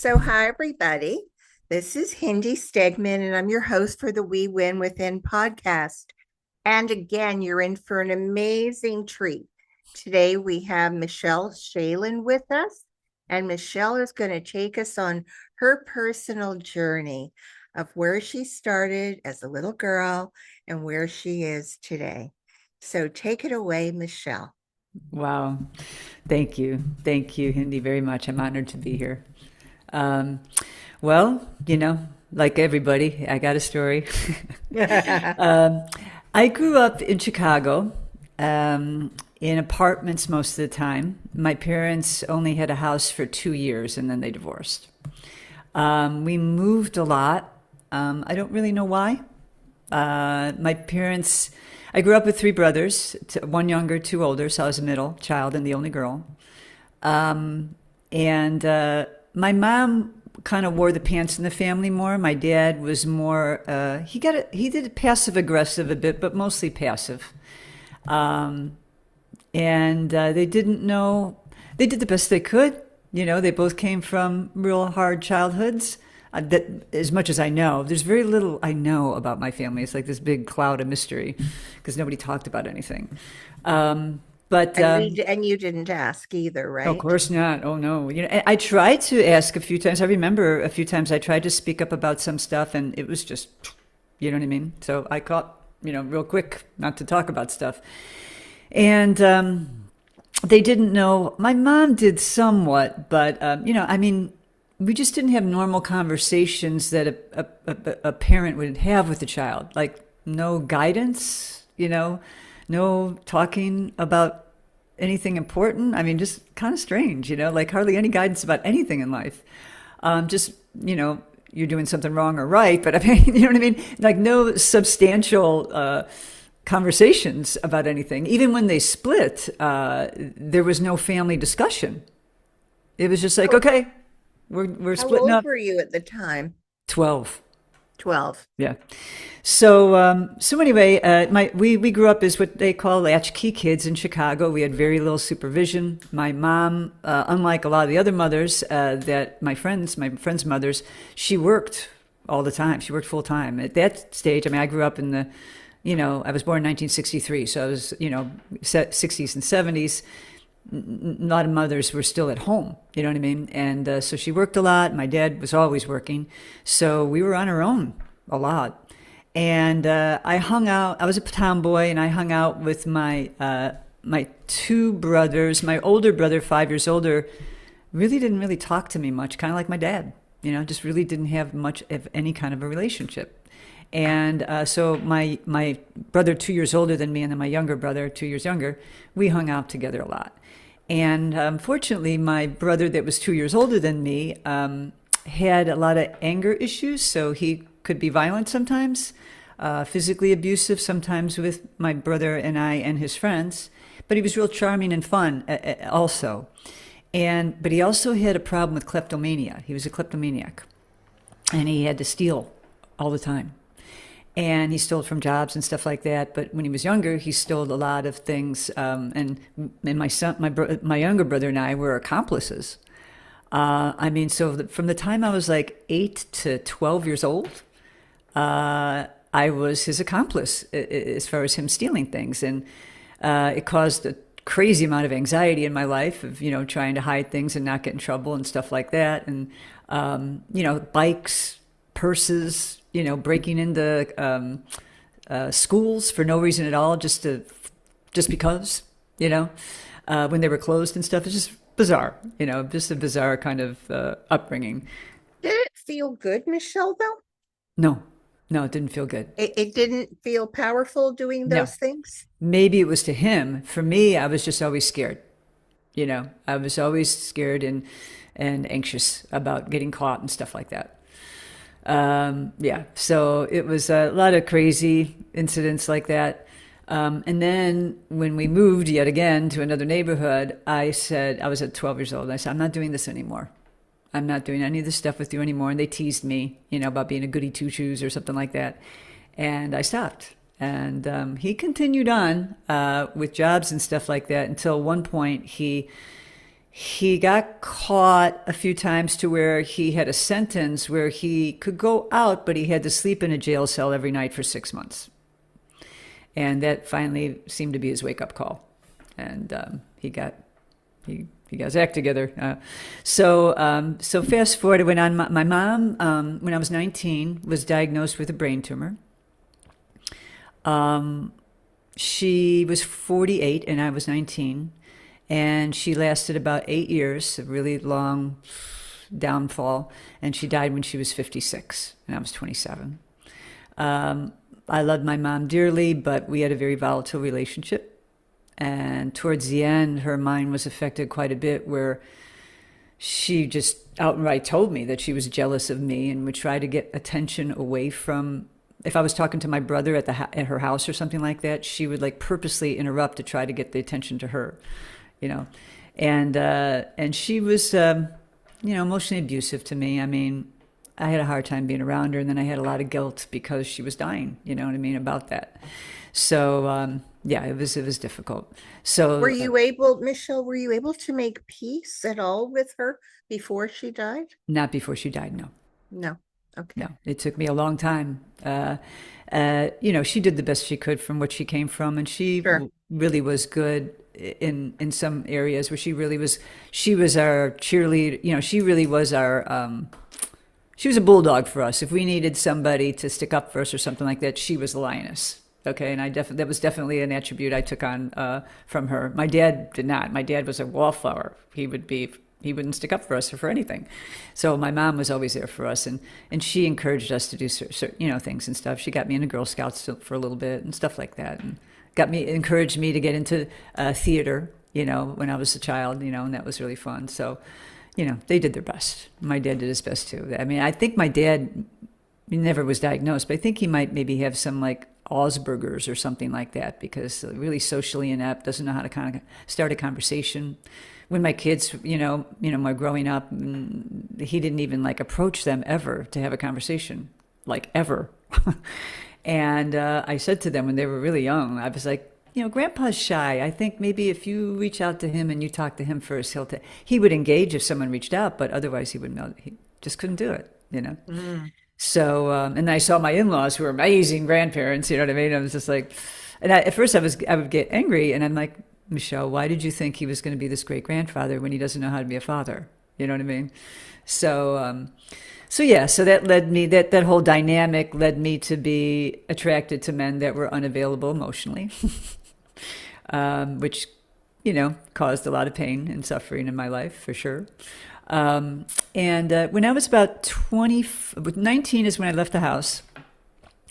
So, hi, everybody. This is Hindi Stegman, and I'm your host for the We Win Within podcast. And again, you're in for an amazing treat. Today, we have Michele Schalin with us, and Michele is going to take us on her personal journey of where she started as a little girl and where she is today. So, take it away, Michele. Wow. Thank you. Thank you, Hindi, very much. I'm honored to be here. Um, well, like everybody, I got a story. um, I grew up in Chicago, in apartments most of the time. My parents only had a house for 2 years and then they divorced. We moved a lot. I don't really know why. My parents, I grew up with three brothers, one younger, two older, so I was a middle child and the only girl. And my mom kind of wore the pants in the family more. My dad was more, he did passive aggressive a bit, but mostly passive. Um, and they didn't know, they did the best they could. They both came from real hard childhoods. That as much as I know, there's very little I know about my family. It's like this big cloud of mystery because nobody talked about anything. But And you didn't ask either, Of right? course not. Oh no. I tried to ask a few times. I remember a few times I tried to speak up about some stuff and it was just, you know what I mean? So I caught, real quick not to talk about stuff. And they didn't know. My mom did somewhat, but, I mean, we just didn't have normal conversations that a parent would have with a child. Like no guidance, no talking about anything important. I mean, just kind of strange, like hardly any guidance about anything in life. Just, you're doing something wrong or right, but I mean, you know what I mean? Like no substantial conversations about anything. Even when they split, there was no family discussion. It was just like, How, okay, we're how splitting old up. were you at the time? 12. 12. Yeah. So anyway, we grew up as what they call latchkey kids in Chicago. We had very little supervision. My mom, unlike a lot of the other mothers that my friends' mothers, she worked all the time. She worked full time. At that stage, I mean, I grew up in I was born in 1963, so I was, 60s and 70s. A lot of mothers were still at home, you know what I mean? And so she worked a lot. My dad was always working. So we were on our own a lot. And I was a tomboy and I hung out with my two brothers. My older brother, 5 years older, really didn't really talk to me much, kind of like my dad, just really didn't have much of any kind of a relationship. And so my brother, 2 years older than me, and then my younger brother, 2 years younger, we hung out together a lot. And fortunately, my brother that was 2 years older than me had a lot of anger issues, so he could be violent sometimes, physically abusive sometimes with my brother and I and his friends. But he was real charming and fun also. But he also had a problem with kleptomania. He was a kleptomaniac, and he had to steal all the time. And he stole from jobs and stuff like that. But when he was younger, he stole a lot of things. And my younger brother and I were accomplices. I mean, from the time I was like 8 to 12 years old, I was his accomplice as far as him stealing things, and it caused a crazy amount of anxiety in my life of trying to hide things and not get in trouble and stuff like that, and bikes, purses, breaking into schools for no reason at all, just because, when they were closed and stuff. It's just bizarre, just a bizarre kind of upbringing. Did it feel good, Michelle, though? No, no, it didn't feel good. It didn't feel powerful doing No, those things? maybe it was to him. For me, I was just always scared. I was always scared and anxious about getting caught and stuff like that. Yeah, so it was a lot of crazy incidents like that. And then when we moved yet again to another neighborhood, I said, I was at 12 years old, and I said, I'm not doing this anymore. I'm not doing any of this stuff with you anymore. And they teased me, about being a goody two shoes or something like that. And I stopped. And he continued on with jobs and stuff like that until one point He got caught a few times to where he had a sentence where he could go out, but he had to sleep in a jail cell every night for 6 months. And that finally seemed to be his wake up call. And he got his act together. So fast forward, it went on. My mom, when I was 19, was diagnosed with a brain tumor. She was 48 and I was 19. And she lasted about 8 years, a really long downfall. And she died when she was 56 and I was 27. I loved my mom dearly, but we had a very volatile relationship. And towards the end, her mind was affected quite a bit, where she just outright told me that she was jealous of me and would try to get attention away from. If I was talking to my brother at her house or something like that, she would like purposely interrupt to try to get the attention to her, you know, and she was emotionally abusive to me. I mean, I had a hard time being around her, and then I had a lot of guilt because she was dying. You know what I mean about that. So yeah, it was difficult. Were So you able, Michelle, were you able to make peace at all with her before she died? not before she died. No, No. no, Okay. it took me a long time. She did the best she could from what she came from, and she Sure. really was good in some areas where she really was. She was our cheerleader. She really was our. She was a bulldog for us. If we needed somebody to stick up for us or something like that, she was the lioness. Okay, and that was definitely an attribute I took on from her. My dad did not. My dad was a wallflower. He wouldn't stick up for us or for anything. So my mom was always there for us, and she encouraged us to do certain things and stuff. She got me into Girl Scouts for a little bit and stuff like that, and encouraged me to get into theater. When I was a child. And that was really fun. So they did their best. My dad did his best too. I mean, I think my dad never was diagnosed, but I think he might maybe have some like Asperger's or something like that, because really socially inept, doesn't know how to kind of start a conversation. When my kids, my growing up, he didn't even like approach them ever to have a conversation, like ever. And I said to them when they were really young, I was like, Grandpa's shy. I think maybe if you reach out to him and you talk to him first, he would engage if someone reached out, but otherwise he wouldn't know. He just couldn't do it. Mm. So, and I saw my in-laws who were amazing grandparents. You know what I mean? I was just like, and at first I would get angry, and I'm like, Michelle, why did you think he was going to be this great grandfather when he doesn't know how to be a father? You know what I mean? So yeah, so that led me, that whole dynamic led me to be attracted to men that were unavailable emotionally, which, caused a lot of pain and suffering in my life for sure. And when I was about 19 is when I left the house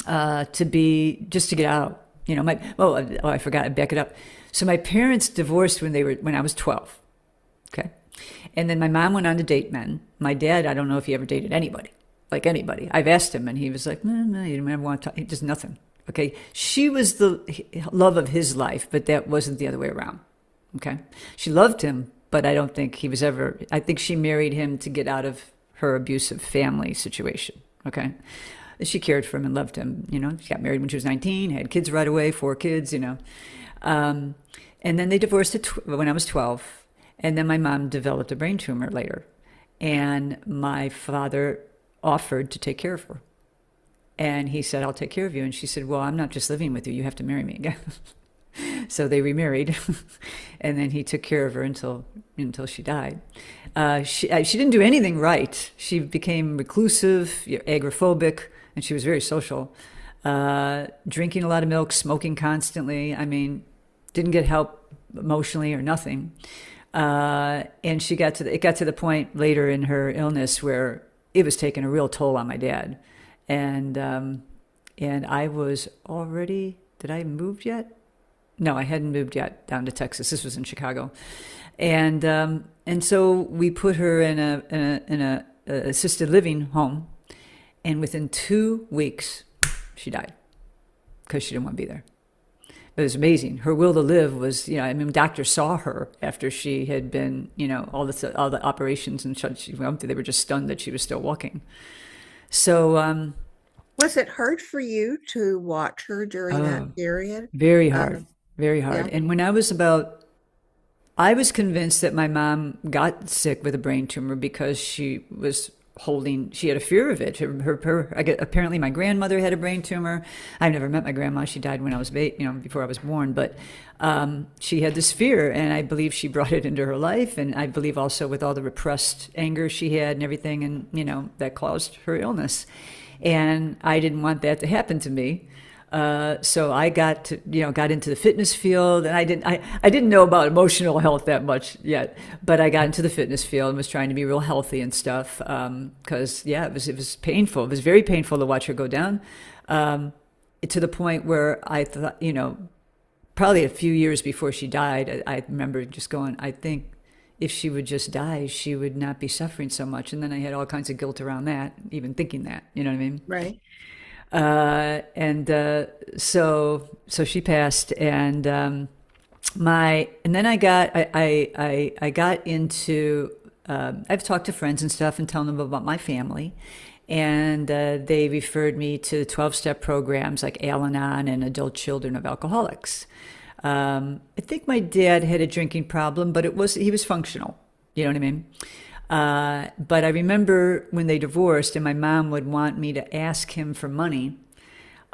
just to get out. I forgot, I back it up. So my parents divorced when I was 12. Okay. And then my mom went on to date men. My dad, I don't know if he ever dated anybody, like anybody. I've asked him, and he was like, no, you don't ever want to talk. Just nothing. Okay. She was the love of his life, but that wasn't the other way around. Okay. She loved him, but I don't think he was ever, I think she married him to get out of her abusive family situation. Okay. She cared for him and loved him. She got married when she was 19, had kids right away, 4 kids. And then they divorced when I was 12. And then my mom developed a brain tumor later. And my father offered to take care of her. And he said, I'll take care of you. And she said, well, I'm not just living with you. You have to marry me again. So they remarried. And then he took care of her until she died. She didn't do anything right. She became reclusive, agoraphobic, and she was very social. Drinking a lot of milk, smoking constantly. I mean, didn't get help emotionally or nothing. And it got to the point later in her illness where it was taking a real toll on my dad. And I was already, did I move yet? No, I hadn't moved yet down to Texas. This was in Chicago. And so we put her in a assisted living home. And within 2 weeks, she died because she didn't want to be there. It was amazing. Her will to live was, doctors saw her after she had been, all the operations and such she went through. They were just stunned that she was still walking. So, Was it hard for you to watch her during that oh, period? very hard, Um, very hard. yeah. And when I was about I was convinced that my mom got sick with a brain tumor because she had a fear of it. Apparently my grandmother had a brain tumor. I've never met my grandma. She died when I was before I was born. But she had this fear, and I believe she brought it into her life. And I believe also with all the repressed anger she had and everything, and that caused her illness. And I didn't want that to happen to me. So I got into the fitness field, and I didn't know about emotional health that much yet, but I got into the fitness field and was trying to be real healthy and stuff. Cause it was painful. It was very painful to watch her go down. To the point where I thought, probably a few years before she died, I remember just going, I think if she would just die, she would not be suffering so much. And then I had all kinds of guilt around that, even thinking that, you know what I mean? Right. So she passed, and then I got into I've talked to friends and stuff and telling them about my family, and they referred me to 12-step programs like Al-Anon and Adult Children of Alcoholics. I think my dad had a drinking problem, but he was functional. You know what I mean? But I remember when they divorced, and my mom would want me to ask him for money.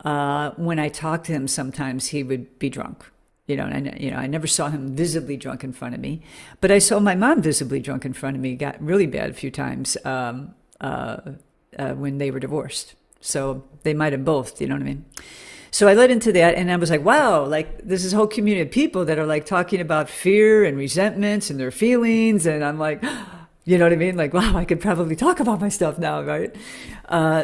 When I talked to him, sometimes he would be drunk. I never saw him visibly drunk in front of me, but I saw my mom visibly drunk in front of me. Got really bad a few times when they were divorced. So they might have both. You know what I mean? So I led into that, and I was like, wow, like this is a whole community of people that are like talking about fear and resentments and their feelings, and I'm like. You know what I mean? Like, wow, I could probably talk about my stuff now, right?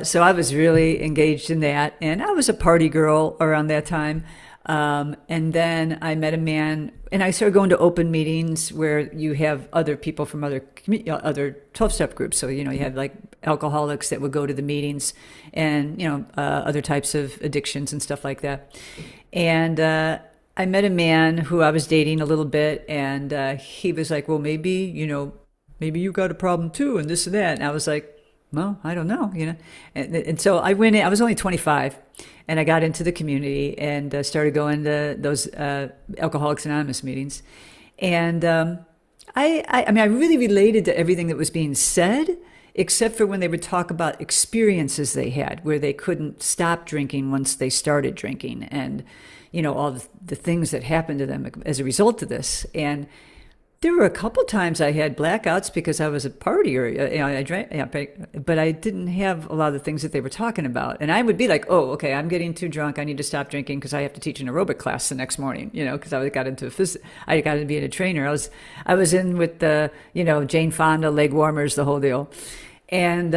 So I was really engaged in that. And I was a party girl around that time. And then I met a man, and I started going to open meetings where you have other people from other 12-step groups. So, you had like alcoholics that would go to the meetings, and, other types of addictions and stuff like that. And I met a man who I was dating a little bit, and he was like, well, maybe you got a problem too, and this and that. And I was like, well, I don't know, And so I went in, I was only 25, and I got into the community and started going to those Alcoholics Anonymous meetings. And I really related to everything that was being said, except for when they would talk about experiences they had where they couldn't stop drinking once they started drinking, and, all the things that happened to them as a result of this. And there were a couple times I had blackouts because I was a partier. I drank, but I didn't have a lot of the things that they were talking about. And I would be like, "Oh, okay, I'm getting too drunk. I need to stop drinking because I have to teach an aerobic class the next morning." Because I got into I got into being a trainer. I was in with the Jane Fonda, leg warmers, the whole deal, and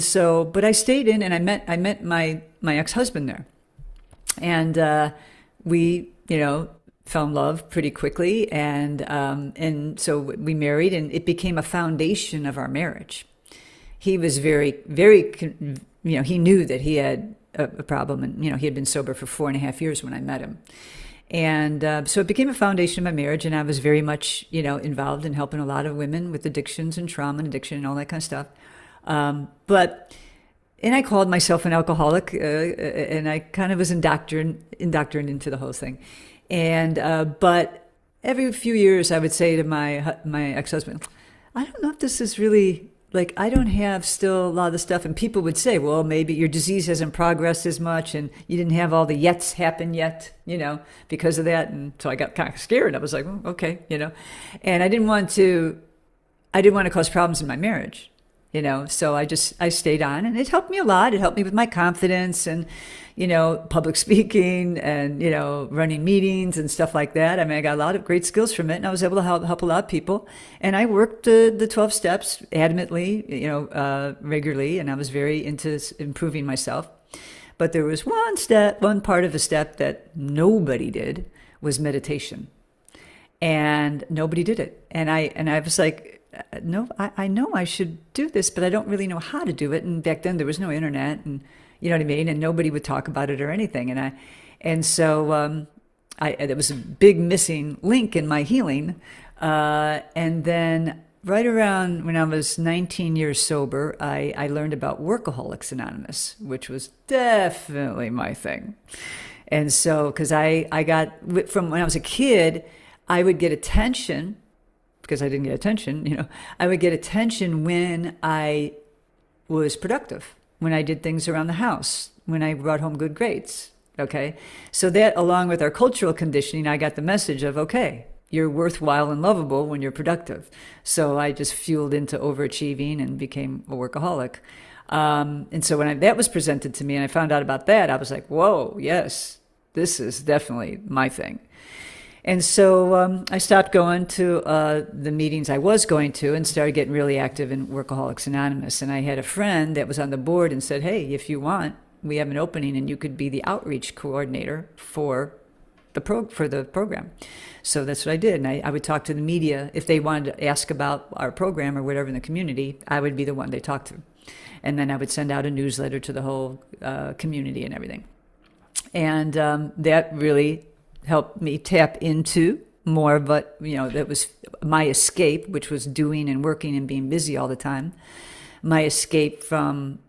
so, but I stayed in, and I met my ex-husband there, and we fell in love pretty quickly, and so we married, and it became a foundation of our marriage. He was very, very, he knew that he had a problem, and he had been sober for 4.5 years when I met him, and so it became a foundation of my marriage. And I was very much involved in helping a lot of women with addictions and trauma and addiction and all that kind of stuff. And I called myself an alcoholic, and I kind of was indoctrinated into the whole thing. And but every few years, I would say to my ex-husband, I don't know if this is really, like, I don't have still a lot of the stuff. And people would say, well, maybe your disease hasn't progressed as much, and you didn't have all the yets happen yet, because of that. And so I got kind of scared. I was like, well, okay, and I didn't want to cause problems in my marriage. So I stayed on, and it helped me a lot. It helped me with my confidence and, public speaking and, running meetings and stuff like that. I mean, I got a lot of great skills from it, and I was able to help a lot of people. And I worked the 12 steps adamantly, regularly, and I was very into improving myself. But there was one part of a step that nobody did was meditation. And nobody did it. And I was like, no, I know I should do this, but I don't really know how to do it. And back then there was no internet, and you know what I mean? And nobody would talk about it or anything. And so there was a big missing link in my healing. And then right around when I was 19 years sober, I learned about Workaholics Anonymous, which was definitely my thing. And so, because I got, from when I was a kid, I would get attention because I didn't get attention, I would get attention when I was productive, when I did things around the house, when I brought home good grades. Okay. So that, along with our cultural conditioning, I got the message of, okay, you're worthwhile and lovable when you're productive. So I just fueled into overachieving and became a workaholic. And so when that was presented to me and I found out about that, I was like, whoa, yes, this is definitely my thing. And so I stopped going to the meetings I was going to and started getting really active in Workaholics Anonymous. And I had a friend that was on the board and said, hey, if you want, we have an opening and you could be the outreach coordinator for the program. So that's what I did. And I would talk to the media. If they wanted to ask about our program or whatever in the community, I would be the one they talked to. And then I would send out a newsletter to the whole community and everything. And that really helped me tap into more, but that was my escape, which was doing and working and being busy all the time. My escape from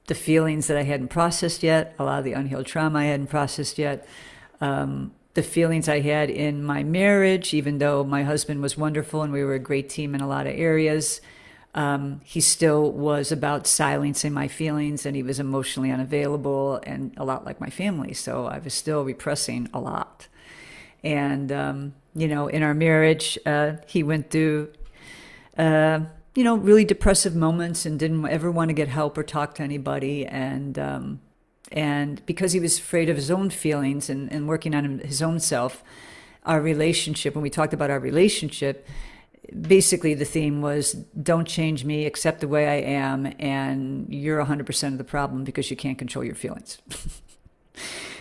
the feelings that I hadn't processed yet, a lot of the unhealed trauma I hadn't processed yet, the feelings I had in my marriage, even though my husband was wonderful and we were a great team in a lot of areas. He still was about silencing my feelings, and he was emotionally unavailable and a lot like my family. So I was still repressing a lot. And, in our marriage, he went through, really depressive moments and didn't ever want to get help or talk to anybody. And because he was afraid of his own feelings and working on his own self, our relationship, when we talked about our relationship, basically the theme was don't change me, accept the way I am, and you're 100% of the problem because you can't control your feelings.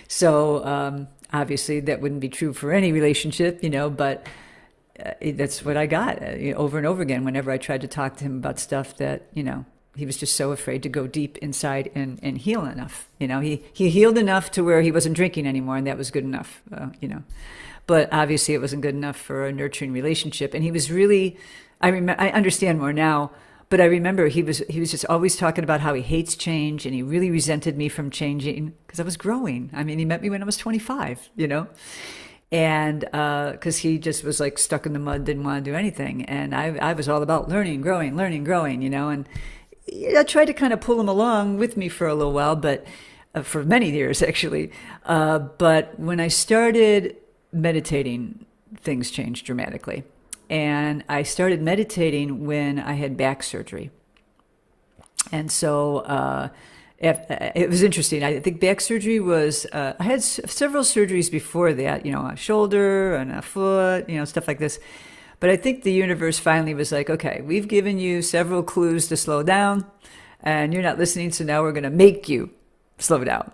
So obviously that wouldn't be true for any relationship, but that's what I got over and over again whenever I tried to talk to him about stuff that, he was just so afraid to go deep inside and heal enough. He healed enough to where he wasn't drinking anymore, and that was good enough, But obviously it wasn't good enough for a nurturing relationship. And he was really, I understand more now, but I remember he was just always talking about how he hates change, and he really resented me from changing because I was growing. I mean, he met me when I was 25, and because he just was like stuck in the mud, didn't want to do anything. And I was all about learning, growing, and I tried to kind of pull him along with me for a little while, but for many years actually. But when I started meditating, things changed dramatically. And I started meditating when I had back surgery. And so it was interesting. I think back surgery was, I had several surgeries before that, a shoulder and a foot, stuff like this. But I think the universe finally was like, okay, we've given you several clues to slow down and you're not listening. So now we're going to make you slow down.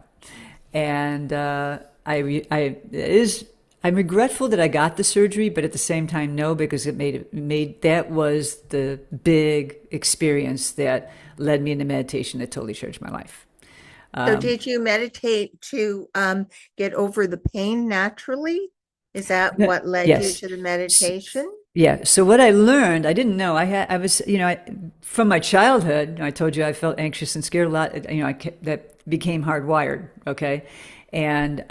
And I'm regretful that I got the surgery, but at the same time, no, because that was the big experience that led me into meditation that totally changed my life. So did you meditate to get over the pain naturally? Is that what led you Yes. to the meditation? Yeah. So what I learned, I didn't know. I was, from my childhood, I told you I felt anxious and scared a lot. That became hardwired. Okay. And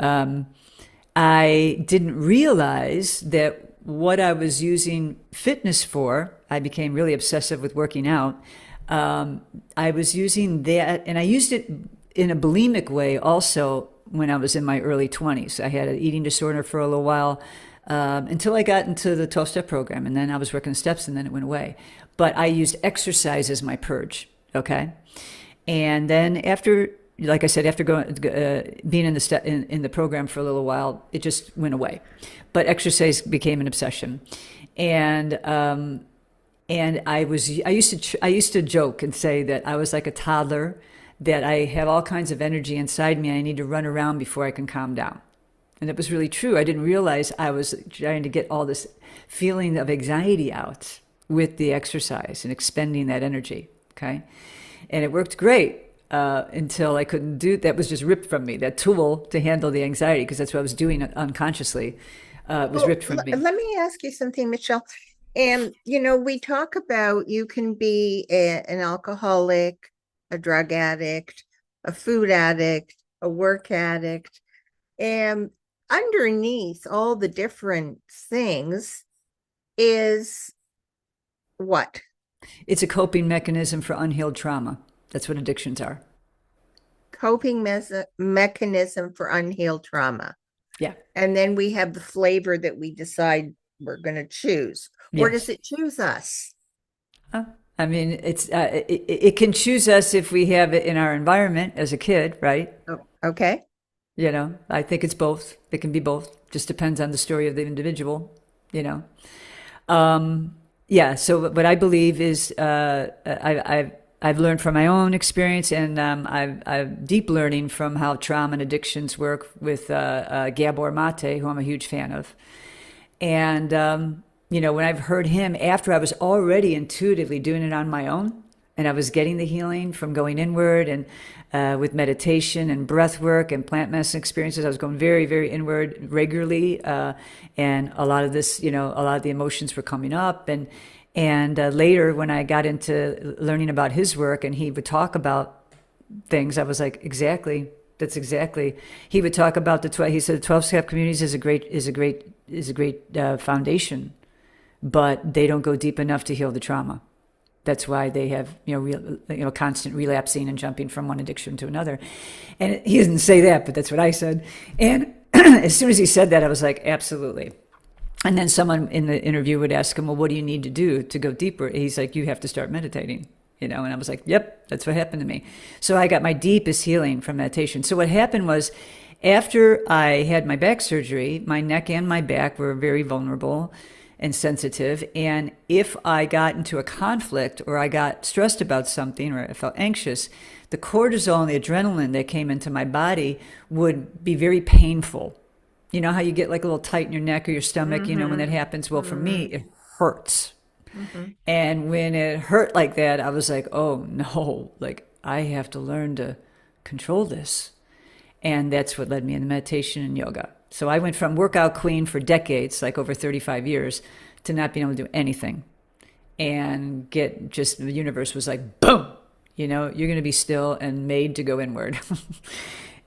I didn't realize that what I was using fitness for, I became really obsessive with working out. I was using that, and I used it in a bulimic way also when I was in my early 20s. I had an eating disorder for a little while until I got into the 12-step program, and then I was working the steps, and then it went away. But I used exercise as my purge, okay? And then after, like I said, after being in the program for a little while, it just went away. But exercise became an obsession, and I used to joke and say that I was like a toddler, that I have all kinds of energy inside me. I need to run around before I can calm down. And it was really true. I didn't realize I was trying to get all this feeling of anxiety out with the exercise and expending that energy. Okay. And it worked great until I couldn't do that. Was just ripped from me. That tool to handle the anxiety, because that's what I was doing unconsciously, was ripped from me. Let me ask you something, Michelle. And, we talk about you can be an alcoholic, a drug addict, a food addict, a work addict. And underneath all the different things, is what? It's a coping mechanism for unhealed trauma. That's what addictions are. Mechanism for unhealed trauma. Yeah. And then we have the flavor that we decide we're going to choose. Or does Yes. it choose us? Uh, I mean, it can choose us if we have it in our environment as a kid, right? Oh, okay. You know, I think it's both. It can be both. Just depends on the story of the individual. You know. Um, yeah. So what I believe is, I've learned from my own experience, and I've deep learning from how trauma and addictions work with Gabor Mate, who I'm a huge fan of. And you know, when I've heard him after I was already intuitively doing it on my own, and I was getting the healing from going inward and with meditation and breath work and plant medicine experiences, I was going very, very inward regularly, and a lot of this, you know, a lot of the emotions were coming up, and later when I got into learning about his work, and he would talk about things, I was like, exactly. That's exactly. He would talk about the 12. He said the 12-step communities is a great foundation, but they don't go deep enough to heal the trauma. That's why they have constant relapsing and jumping from one addiction to another. And he didn't say that, but that's what I said. And as soon as he said that, I was like, absolutely. And then someone in the interview would ask him, well, what do you need to do to go deeper? He's like, you have to start meditating. And I was like, yep, that's what happened to me. So I got my deepest healing from meditation. So what happened was, after I had my back surgery, my neck and my back were very vulnerable and sensitive. And if I got into a conflict or I got stressed about something or I felt anxious, the cortisol and the adrenaline that came into my body would be very painful. You know how you get like a little tight in your neck or your stomach, when that Mm-hmm. happens? Well, for me, Mm-hmm. it hurts. Mm-hmm. And when it hurt like that, I was like, oh no, like I have to learn to control this. And that's what led me into meditation and yoga. So I went from workout queen for decades, like over 35 years, to not being able to do anything. And the universe was like, boom, you're going to be still and made to go inward.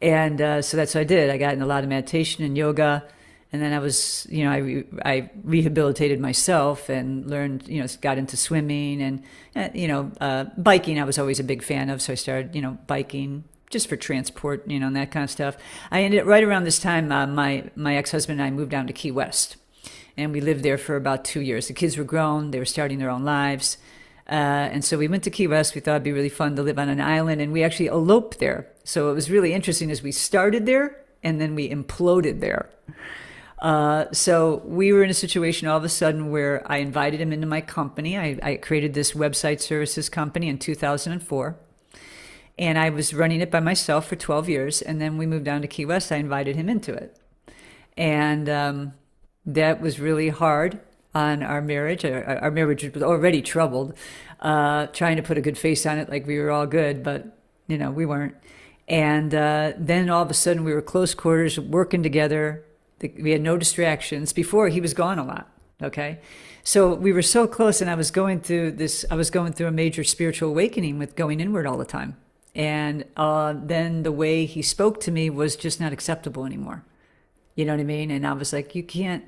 And so that's what I did. I got in a lot of meditation and yoga. And then I was, I rehabilitated myself and learned, got into swimming and, biking. I was always a big fan of. So I started, biking just for transport, and that kind of stuff. I ended right around this time, my ex-husband and I moved down to Key West. And we lived there for about 2 years. The kids were grown. They were starting their own lives. And so we went to Key West. We thought it'd be really fun to live on an island. And we actually eloped there. So it was really interesting as we started there and then we imploded there. So we were in a situation all of a sudden where I invited him into my company. I created this website services company in 2004. And I was running it by myself for 12 years. And then we moved down to Key West. I invited him into it. And that was really hard on our marriage. Our marriage was already troubled, trying to put a good face on it like we were all good, but, we weren't. And then all of a sudden we were close quarters, working together. We had no distractions. Before, he was gone a lot, okay? So we were so close, and I was going through a major spiritual awakening with going inward all the time. And then the way he spoke to me was just not acceptable anymore. You know what I mean? And I was like, you can't,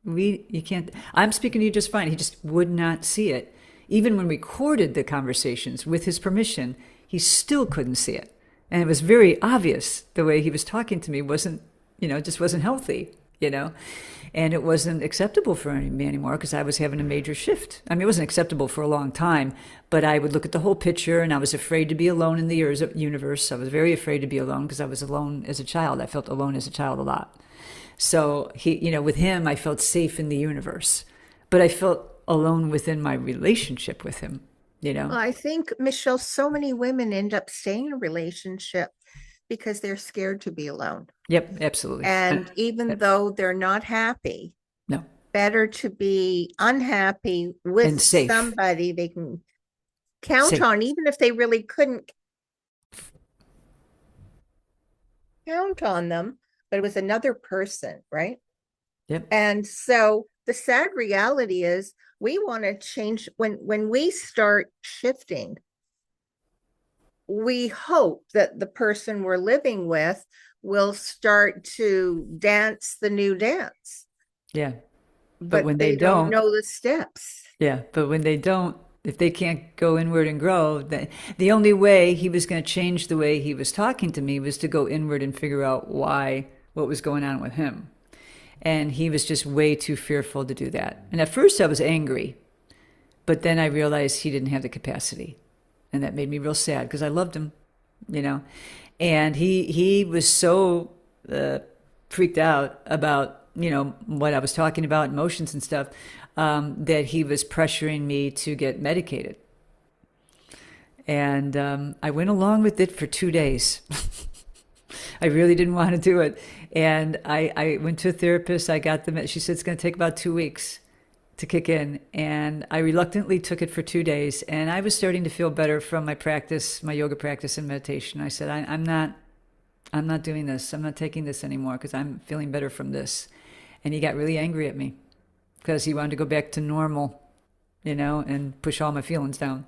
I'm speaking to you just fine. He just would not see it. Even when we recorded the conversations with his permission, he still couldn't see it. And it was very obvious the way he was talking to me wasn't, just wasn't healthy, and it wasn't acceptable for me anymore because I was having a major shift. I mean, it wasn't acceptable for a long time, but I would look at the whole picture and I was afraid to be alone in the universe. I was very afraid to be alone because I was alone as a child. I felt alone as a child a lot. So with him, I felt safe in the universe, but I felt alone within my relationship with him, Well, I think, Michelle, so many women end up staying in a relationship because they're scared to be alone. Yep, absolutely. And even though they're not happy, No, better to be unhappy with and safe, somebody they can count safe. on, even if they really couldn't count on them, but it was another person, right? Yep. And so the sad reality is we want to change when we start shifting, we hope that the person we're living with will start to dance the new dance. Yeah. But But when they they don't don't, know the steps. yeah, but when they don't, if they can't go inward and grow, the only way he was going to change the way he was talking to me was to go inward and figure out why, what was going on with him. And he was just way too fearful to do that. And at first I was angry, but then I realized he didn't have the capacity. And that made me real sad because I loved him, you know. And he was so uh, freaked out about, you know, what I was talking about, emotions and stuff, that he was pressuring me to get medicated. And I went along with it for 2 days. I really didn't want to do it. And I went to a therapist. I got the, she said it's going to take about 2 weeks to kick in. And I reluctantly took it for 2 days. And I was starting to feel better from my practice, my yoga practice and meditation. I said, I'm not doing this. I'm not taking this anymore because I'm feeling better from this. And he got really angry at me because he wanted to go back to normal, you know, and push all my feelings down.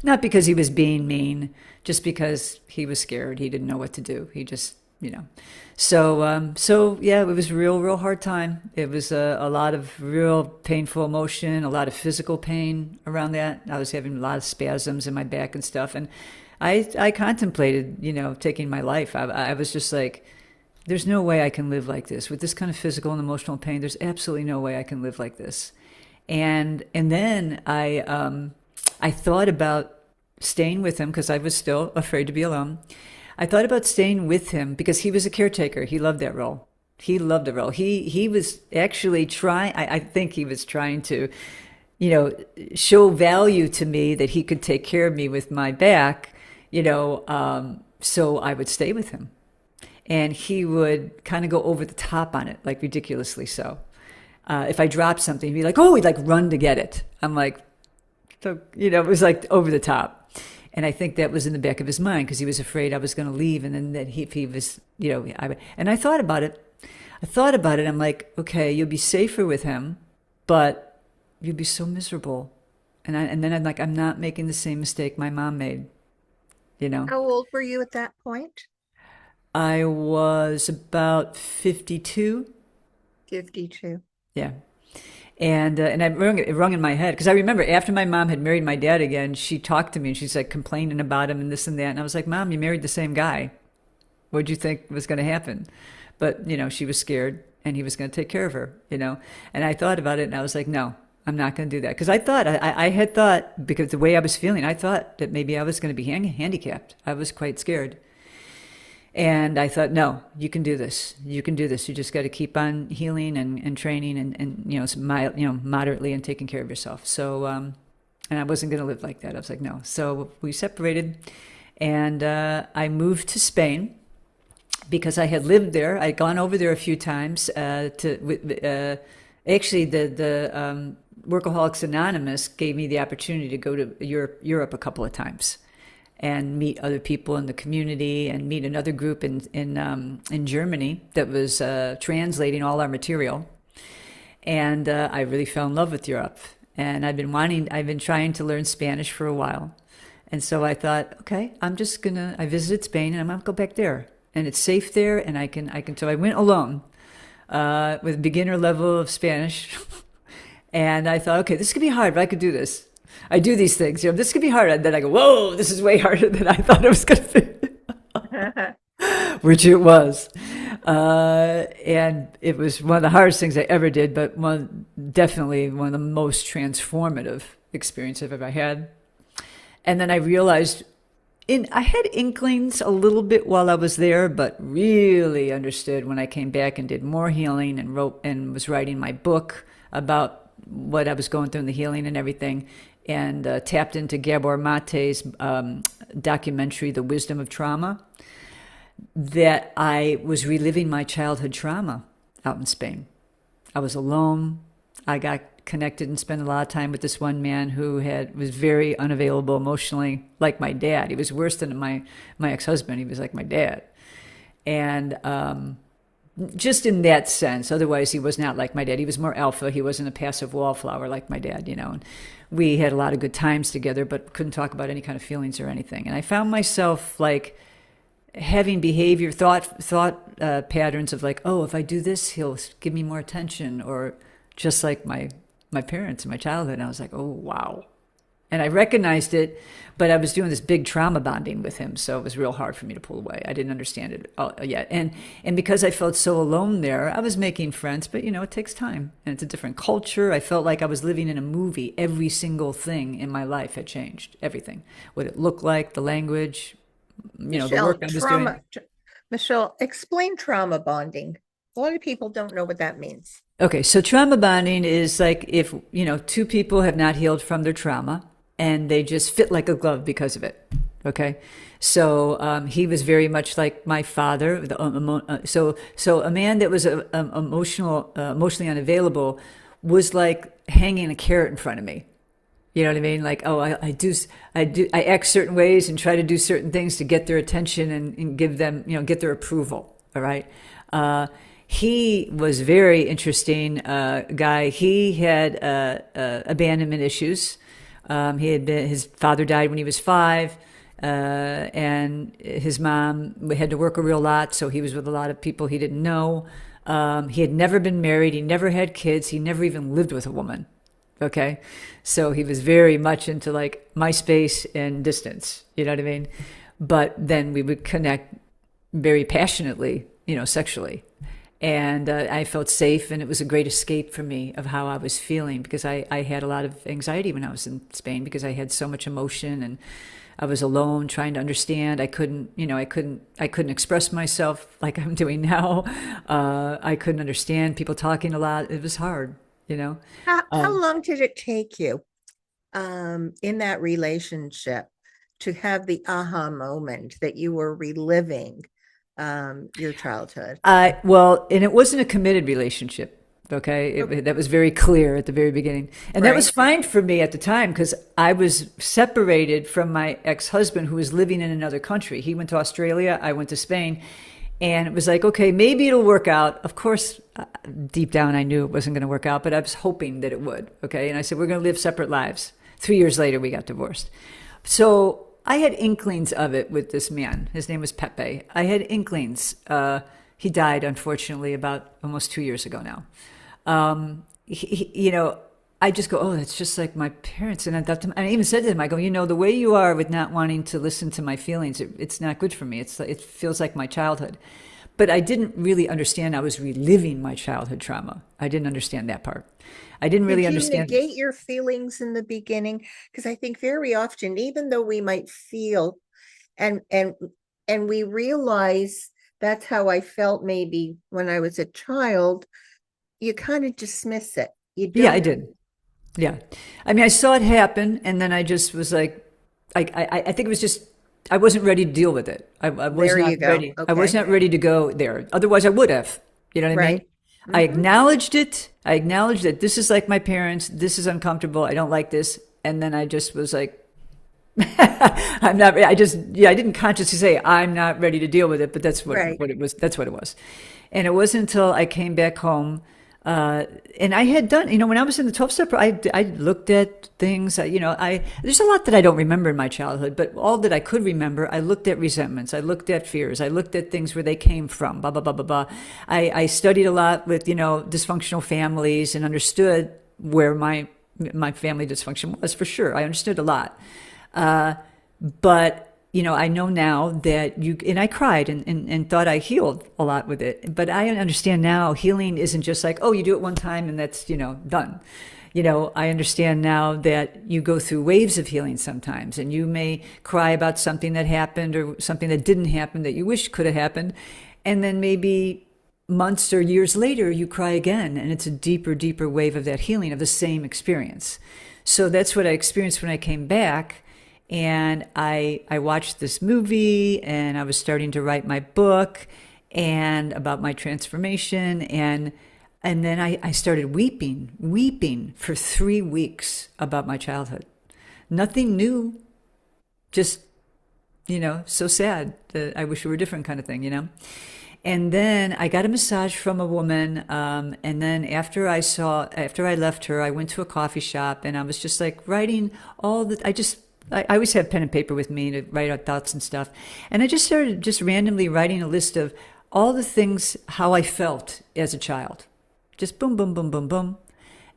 Not because he was being mean, just because he was scared. He didn't know what to do. He just, you know. So yeah, it was a real hard time. It was a lot of real painful emotion, a lot of physical pain around that. I was having a lot of spasms in my back and stuff. And I contemplated, you know, taking my life. I was just like, there's no way I can live like this with this kind of physical and emotional pain. There's absolutely no way I can live like this. And then I thought about staying with him because I was still afraid to be alone. I thought about staying with him because he was a caretaker. He loved that role. He loved the role. He was actually trying. I think he was trying to, you know, show value to me that he could take care of me with my back. You know, so I would stay with him, and he would kind of go over the top on it, like ridiculously so. If I dropped something, he'd be like, "Oh," he'd like run to get it. I'm like, so, you know, it was like over the top. And I think that was in the back of his mind because he was afraid I was going to leave. And then that if he was, you know, and I thought about it. I thought about it. I'm like, okay, you'll be safer with him, but you'll be so miserable. And then I'm like, I'm not making the same mistake my mom made, you know. How old were you at that point? I was about 52. 52. Yeah. And it rung in my head because I remember after my mom had married my dad again, she talked to me and she's like complaining about him and this and that. And I was like, Mom, you married the same guy. What'd you think was going to happen? But, you know, she was scared and he was going to take care of her, you know. And I thought about it and I was like, no, I'm not going to do that. Because I thought, I had thought, because the way I was feeling, I thought that maybe I was going to be handicapped. I was quite scared. And I thought, no, you can do this. You can do this. You just got to keep on healing and training and you know, moderately and taking care of yourself. So, and I wasn't going to live like that. I was like, no. So we separated, and I moved to Spain because I had lived there. I'd gone over there a few times actually the Workaholics Anonymous gave me the opportunity to go to Europe a couple of times and meet other people in the community and meet another group in Germany that was translating all our material. And I really fell in love with Europe. And I've been trying to learn Spanish for a while. And so I thought, okay, I visited Spain and I'm gonna go back there. And it's safe there and so I went alone with beginner level of Spanish. And I thought, okay, this could be hard, but I could do this. I do these things, you know, this could be hard. And then I go, whoa, this is way harder than I thought it was going to be, which it was. And it was one of the hardest things I ever did, but definitely one of the most transformative experiences I've ever had. And then I realized I had inklings a little bit while I was there, but really understood when I came back and did more healing and wrote and was writing my book about what I was going through in the healing and everything, and tapped into Gabor Mate's documentary, The Wisdom of Trauma, that I was reliving my childhood trauma out in Spain. I was alone. I got connected and spent a lot of time with this one man who was very unavailable emotionally, like my dad. He was worse than my ex-husband. He was like my dad. And just in that sense. Otherwise, he was not like my dad. He was more alpha. He wasn't a passive wallflower like my dad, you know. And we had a lot of good times together, but couldn't talk about any kind of feelings or anything. And I found myself like having thought patterns of like, oh, if I do this, he'll give me more attention, or just like my parents in my childhood. And I was like, oh, wow. And I recognized it, but I was doing this big trauma bonding with him, so it was real hard for me to pull away. I didn't understand it yet, and because I felt so alone there, I was making friends, but it takes time, and it's a different culture. I felt like I was living in a movie. Every single thing in my life had changed. Everything, what it looked like, the language, the work Michelle, I was doing. Michelle, explain trauma bonding. A lot of people don't know what that means. Okay, so trauma bonding is like if, two people have not healed from their trauma and they just fit like a glove because of it. Okay. So he was very much like my father. So a man that was emotionally unavailable was like hanging a carrot in front of me. You know what I mean? Like, oh, I act certain ways and try to do certain things to get their attention and give them, get their approval. All right. He was very interesting guy. He had abandonment issues. His father died when he was 5, and his mom had to work a real lot, so he was with a lot of people he didn't know. He had never been married. He never had kids. He never even lived with a woman. Okay, so he was very much into like MySpace and distance. You know what I mean? But then we would connect very passionately, sexually. And I felt safe, and it was a great escape for me of how I was feeling because I had a lot of anxiety when I was in Spain because I had so much emotion and I was alone trying to understand. I couldn't express myself like I'm doing now. I couldn't understand people talking a lot. It was hard. How long did it take you in that relationship to have the aha moment that you were reliving your childhood? Well, and it wasn't a committed relationship. Okay. That was very clear at the very beginning. And that was Right. fine for me at the time because I was separated from my ex-husband who was living in another country. He went to Australia. I went to Spain. And it was like, okay, maybe it'll work out. Of course, deep down, I knew it wasn't going to work out, but I was hoping that it would. Okay. And I said, we're going to live separate lives. 3 years later, we got divorced. So I had inklings of it with this man. His name was Pepe. I had inklings. He died, unfortunately, about almost 2 years ago now. I just go, oh, that's just like my parents. And I even said to them, I go, the way you are with not wanting to listen to my feelings, it's not good for me. It feels like my childhood. But I didn't really understand I was reliving my childhood trauma. I didn't understand that part. I didn't Did really you understand. negate your feelings in the beginning? Because I think very often, even though we might feel and and and we realize that's how I felt maybe when I was a child, you kind of dismiss it. You Yeah, I don't. did. Yeah. I mean, I saw it happen and then I just was like, I think it was just, I wasn't ready to deal with it. I was There not you go. ready. I was Okay. not ready to go there. Otherwise, I would have. You know what I mean? Right. I Hmm. acknowledged it. I acknowledged that this is like my parents. This is uncomfortable. I don't like this. And then I just was like, I'm not, I didn't consciously say I'm not ready to deal with it, but that's Right. what it was. That's what it was. And it wasn't until I came back home, and I had done, when I was in the 12 step, I looked at things, there's a lot that I don't remember in my childhood, but all that I could remember, I looked at resentments. I looked at fears. I looked at things where they came from, blah, blah, blah, blah, blah. I studied a lot with, dysfunctional families and understood where my family dysfunction was for sure. I understood a lot. But I know now that and I cried and thought I healed a lot with it. But I understand now healing isn't just like, oh, you do it one time and that's, done. I understand now that you go through waves of healing sometimes and you may cry about something that happened or something that didn't happen that you wish could have happened. And then maybe months or years later, you cry again and it's a deeper, deeper wave of that healing of the same experience. So that's what I experienced when I came back. And I watched this movie and I was starting to write my book and about my transformation and then I started weeping for 3 weeks about my childhood. Nothing new, just, so sad that I wish it were different kind of thing. And then I got a massage from a woman. And then after I left her, I went to a coffee shop and I was just like writing I always have pen and paper with me to write out thoughts and stuff. And I just started just randomly writing a list of all the things, how I felt as a child. Just boom, boom, boom, boom, boom.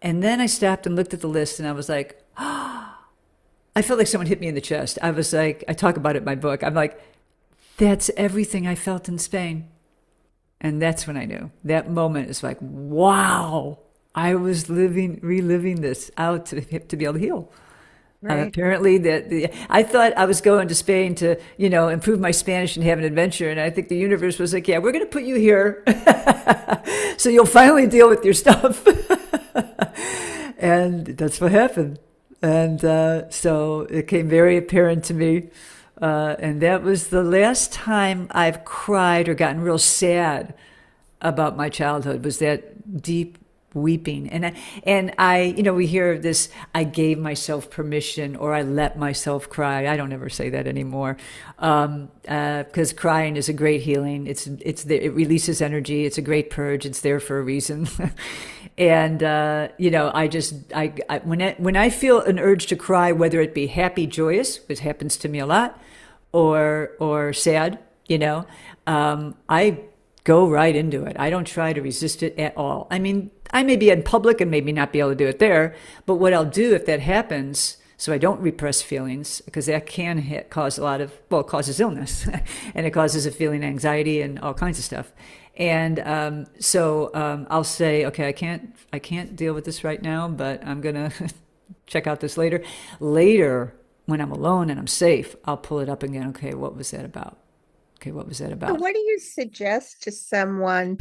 And then I stopped and looked at the list and I was like, I felt like someone hit me in the chest. I was like, I talk about it in my book. I'm like, that's everything I felt in Spain. And that's when I knew. That moment is like, wow, I was reliving this out to be able to heal. Right. Apparently, I thought I was going to Spain to, improve my Spanish and have an adventure. And I think the universe was like, yeah, we're going to put you here. So you'll finally deal with your stuff. And that's what happened. And so it came very apparent to me. And that was the last time I've cried or gotten real sad about my childhood, was that deep weeping. We hear this, I gave myself permission, or I let myself cry. I don't ever say that anymore. Because crying is a great healing. It releases energy. It's a great purge. It's there for a reason. And, when I feel an urge to cry, whether it be happy, joyous, which happens to me a lot, or sad, I go right into it. I don't try to resist it at all. I mean, I may be in public and maybe not be able to do it there, but what I'll do if that happens, so I don't repress feelings, because that can cause it causes illness and it causes a feeling of anxiety and all kinds of stuff. And I'll say, okay, I can't deal with this right now, but I'm gonna check out this later. Later, when I'm alone and I'm safe, I'll pull it up again. Okay, what was that about? Okay, what was that So about? what do you suggest to someone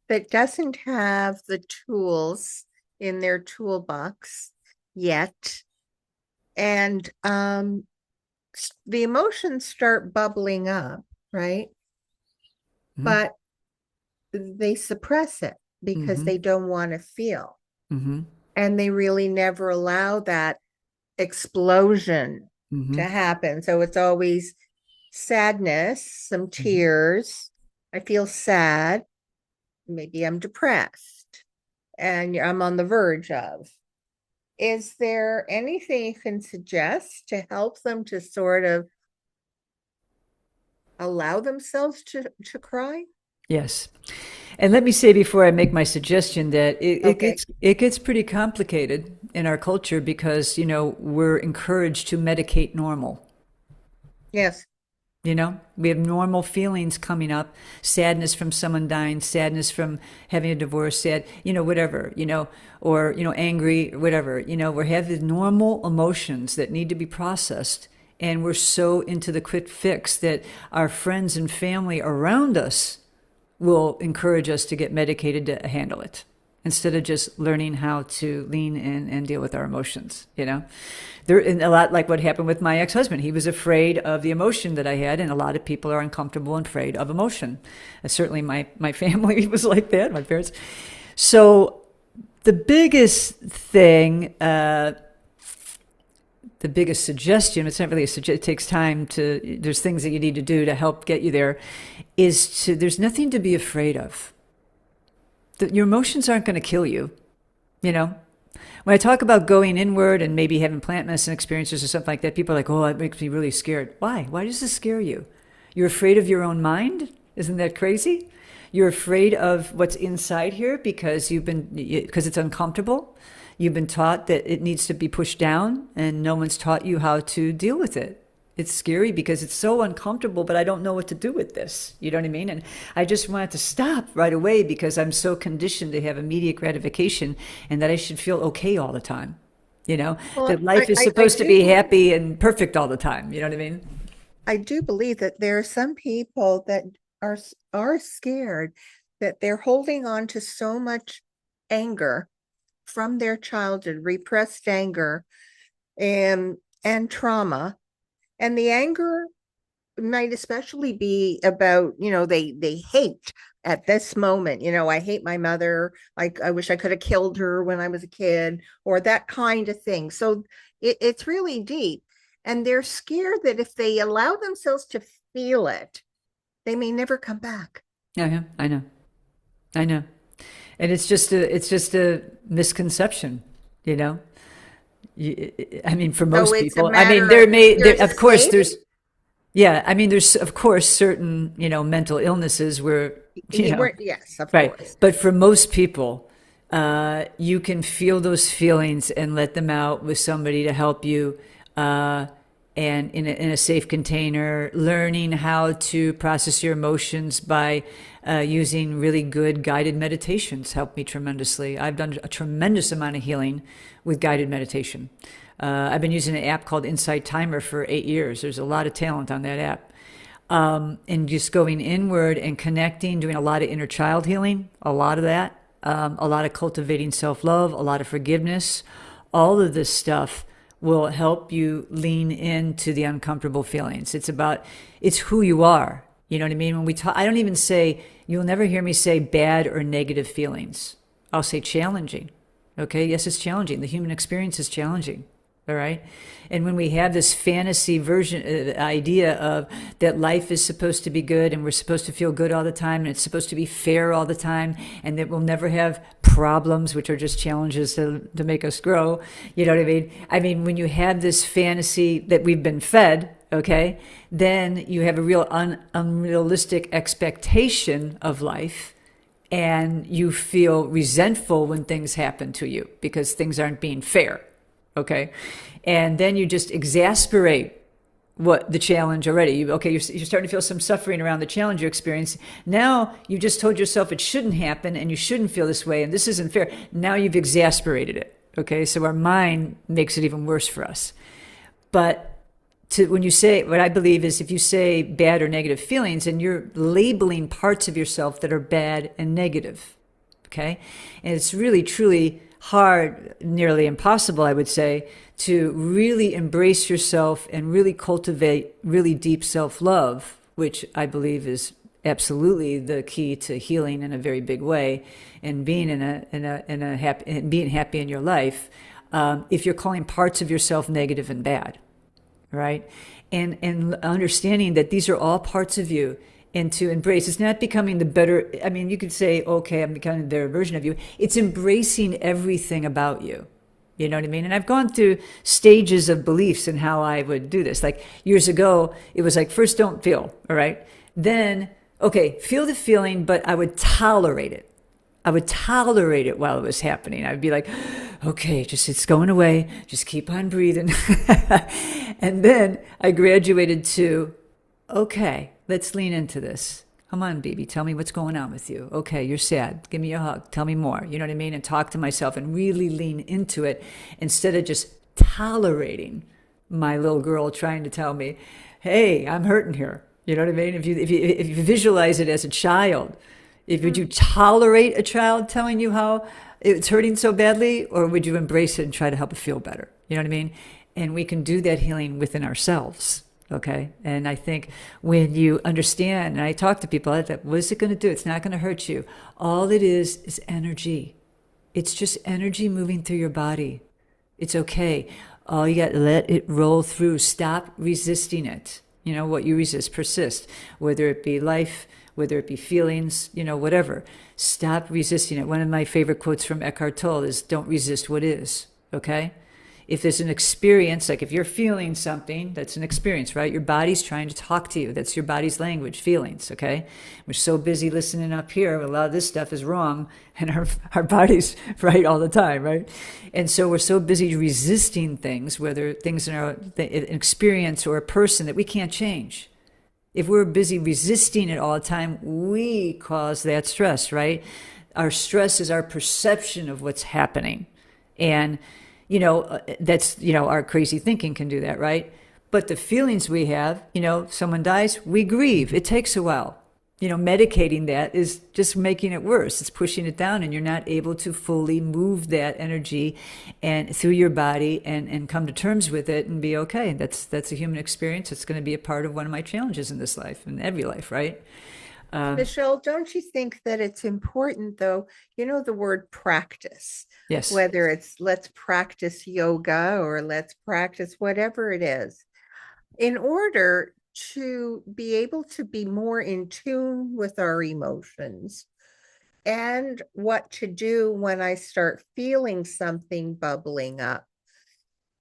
that doesn't have the tools in their toolbox yet? And the emotions start bubbling up, right? Mm-hmm. But they suppress it because Mm-hmm. they don't want to feel. Mm-hmm. And they really never allow that explosion Mm-hmm. to happen. So it's always sadness, some Mm-hmm. tears. I feel sad. Maybe I'm depressed and I'm on the verge of. Is there anything you can suggest to help them to sort of allow themselves to cry? Yes. And let me say before I make my suggestion that Okay. it gets pretty complicated in our culture because, we're encouraged to medicate normal. Yes. We have normal feelings coming up, sadness from someone dying, sadness from having a divorce, sad, whatever, or, angry, whatever, we have the normal emotions that need to be processed. And we're so into the quick fix that our friends and family around us will encourage us to get medicated to handle it instead of just learning how to lean in and deal with our emotions. There, and a lot like what happened with my ex-husband. He was afraid of the emotion that I had, and a lot of people are uncomfortable and afraid of emotion. Certainly my family was like that, my parents. So the biggest thing, the biggest suggestion, it's not really a suggestion, it takes time there's things that you need to do to help get you there, there's nothing to be afraid of. Your emotions aren't going to kill you, you know? When I talk about going inward and maybe having plant medicine experiences or something like that, people are like, oh, that makes me really scared. Why? Why does this scare you? You're afraid of your own mind? Isn't that crazy? You're afraid of what's inside here because because it's uncomfortable. You've been taught that it needs to be pushed down and no one's taught you how to deal with it. It's scary because it's so uncomfortable, but I don't know what to do with this. You know what I mean? And I just want it to stop right away because I'm so conditioned to have immediate gratification and that I should feel okay all the time. Well, That life is I supposed to be happy and perfect all the time. You know what I mean? do believe that there are some people that are scared that they're holding on to so much anger from their childhood, repressed anger and trauma. And the anger might especially be about, they hate at this moment, I hate my mother, like I wish I could have killed her when I was a kid, or that kind of thing. So it's really deep. And they're scared that if they allow themselves to feel it, they may never come back. Yeah, yeah, I know. I know. And it's just a misconception, you know? I mean, for So most it's a people, I mean, matter of there's a of course, safe. yeah, I mean, there's, of course, certain, mental illnesses where, Yes, of right. course. But for most people, you can feel those feelings and let them out with somebody to help you, uh, and in a safe container, learning how to process your emotions by using really good guided meditations helped me tremendously. I've done a tremendous amount of healing with guided meditation. I've been using an app called Insight Timer for 8 years. There's a lot of talent on that app. And just going inward and connecting, doing a lot of inner child healing, a lot of that, a lot of cultivating self love, a lot of forgiveness. All of this stuff will help you lean into the uncomfortable feelings. It's who you are. You know what I mean? When we talk, I don't even say, you'll never hear me say bad or negative feelings. I'll say challenging. Okay. Yes, it's challenging. The human experience is challenging. All right. And when we have this fantasy version, idea of that life is supposed to be good and we're supposed to feel good all the time and it's supposed to be fair all the time and that we'll never have problems, which are just challenges to make us grow. You know what I mean? I mean, when you have this fantasy that we've been fed, okay, then you have a real unrealistic expectation of life and you feel resentful when things happen to you because things aren't being fair. Okay. And then you just exasperate what the challenge already. You're starting to feel some suffering around the challenge you experience. Now you just told yourself it shouldn't happen and you shouldn't feel this way and this isn't fair. Now you've exasperated it. Okay. So our mind makes it even worse for us. But when you say, what I believe is if you say bad or negative feelings and you're labeling parts of yourself that are bad and negative. Okay. And it's really, truly hard, nearly impossible, I would say, to really embrace yourself and really cultivate really deep self-love, which I believe is absolutely the key to healing in a very big way and being being happy in your life. If you're calling parts of yourself negative and bad, right? And understanding that these are all parts of you and to embrace. It's not becoming the better. I mean, you could say, okay, I'm becoming the better version of you. It's embracing everything about you. You know what I mean? And I've gone through stages of beliefs and how I would do this. Like years ago, it was like, first don't feel, all right? Then, okay, feel the feeling, but I would tolerate it. I would tolerate it while it was happening. I'd be like, okay, just it's going away. Just keep on breathing. And then I graduated to, okay, let's lean into this. Come on, baby, tell me what's going on with you. Okay, you're sad. Give me a hug. Tell me more. You know what I mean? And talk to myself and really lean into it instead of just tolerating my little girl trying to tell me, hey, I'm hurting here. You know what I mean? If you visualize it as a child, would you tolerate a child telling you how it's hurting so badly, or would you embrace it and try to help it feel better? You know what I mean? And we can do that healing within ourselves. Okay. And I think when you understand, and I talk to people, I thought, what is it going to do? It's not going to hurt you. All it is energy. It's just energy moving through your body. It's okay. All you got to let it roll through. Stop resisting it. You know, what you resist, persist, whether it be life, whether it be feelings, you know, whatever. Stop resisting it. One of my favorite quotes from Eckhart Tolle is, don't resist what is. Okay. If there's an experience, like if you're feeling something, that's an experience, right? Your body's trying to talk to you. That's your body's language, feelings, okay? We're so busy listening up here. A lot of this stuff is wrong, and our body's right all the time, right? And so we're so busy resisting things, whether things in an experience or a person that we can't change. If we're busy resisting it all the time, we cause that stress, right? Our stress is our perception of what's happening. And that's, our crazy thinking can do that, right? But the feelings we have, someone dies, we grieve. It takes a while. Medicating that is just making it worse. It's pushing it down, and you're not able to fully move that energy and through your body and come to terms with it and be okay. That's a human experience. It's going to be a part of one of my challenges in this life, in every life, right? Michelle, don't you think that it's important, though, the word practice, Yes. whether it's let's practice yoga or let's practice whatever it is, in order to be able to be more in tune with our emotions and what to do when I start feeling something bubbling up.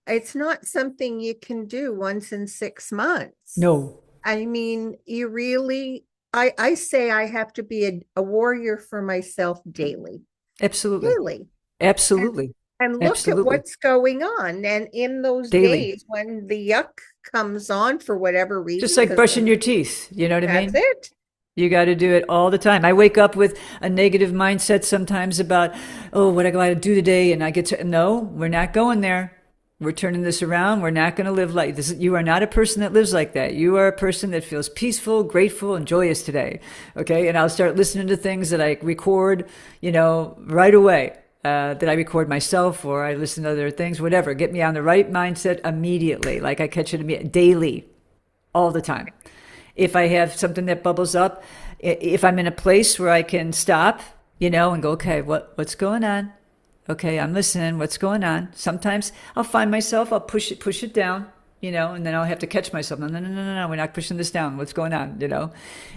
It's not something you can do once in 6 months. No. I mean, you really, I say I have to be a warrior for myself daily. Absolutely. daily. and, Absolutely. and look at Absolutely. what's going on. And in those Daily. days when the yuck comes on for whatever Just reason, like because brushing your teeth. You know what I that's mean? it. You got to do it all the time. I wake up with a negative mindset sometimes about, oh, what I got to do today. And I get to, no, we're not going there. We're turning this around. We're not going to live like this. You are not a person that lives like that. You are a person that feels peaceful, grateful, and joyous today. Okay. And I'll start listening to things that I record, right away. That I record myself or I listen to other things, whatever. Get me on the right mindset immediately. Like I catch it daily, all the time. If I have something that bubbles up, if I'm in a place where I can stop, and go, okay, what's going on? Okay, I'm listening. What's going on? Sometimes I'll find myself, I'll push it down, and then I'll have to catch myself. No, no, no, no, no, we're not pushing this down. What's going on?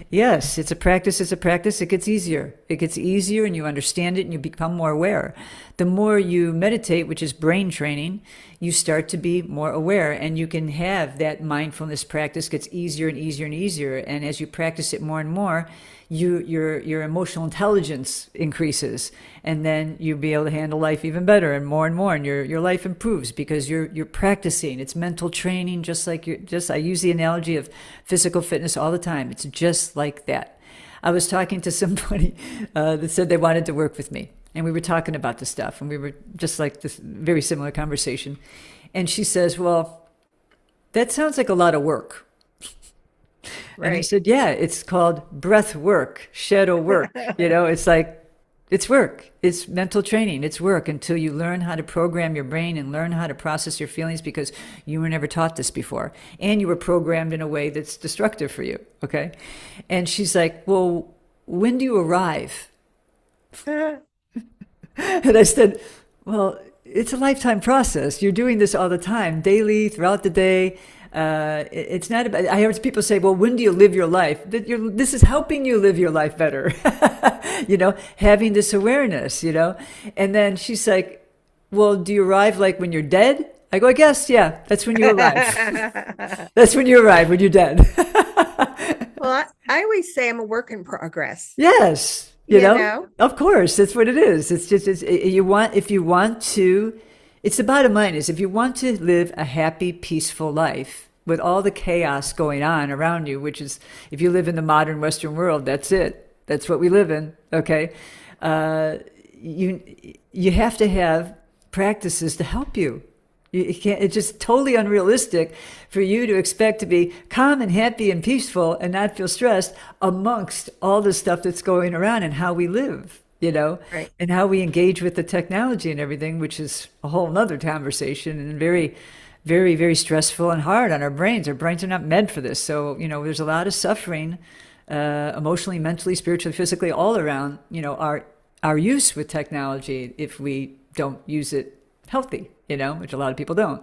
Yes, it's a practice. It's a practice. It gets easier. It gets easier and you understand it and you become more aware. The more you meditate, which is brain training, you start to be more aware and you can have that mindfulness practice gets easier and easier and easier. And as you practice it more and more, your emotional intelligence increases, and then you'll be able to handle life even better and more, and your life improves because you're practicing. It's mental training, just like I use the analogy of physical fitness all the time. It's just like that. I was talking to somebody that said they wanted to work with me, and we were talking about this stuff, and we were just like this very similar conversation, and she says, "Well, that sounds like a lot of work." And I Right. said, yeah, it's called breath work, shadow work. It's like, it's work. It's mental training. It's work until you learn how to program your brain and learn how to process your feelings because you were never taught this before. And you were programmed in a way that's destructive for you. Okay. And she's like, well, when do you arrive? And I said, well, it's a lifetime process. You're doing this all the time, daily, throughout the day. It's not about, I heard people say, well, when do you live your life? This is helping you live your life better. Having this awareness, And then she's like, well, do you arrive like when you're dead? I go, I guess, yeah, that's when you arrive. That's when you arrive, when you're dead. Well, I always say I'm a work in progress, Yes, you know? of course, that's what it is. It's just if you want to, it's the bottom line is if you want to live a happy, peaceful life with all the chaos going on around you, which is if you live in the modern Western world, that's it. That's what we live in. Okay, uh, you you have to have practices to help you. You can't, it's just totally unrealistic for you to expect to be calm and happy and peaceful and not feel stressed amongst all the stuff that's going around and how we live, Right. and how we engage with the technology and everything, which is a whole nother conversation and very, very, very stressful and hard on our brains. Our brains are not meant for this. So, there's a lot of suffering, emotionally, mentally, spiritually, physically, all around, our use with technology if we don't use it healthy, which a lot of people don't.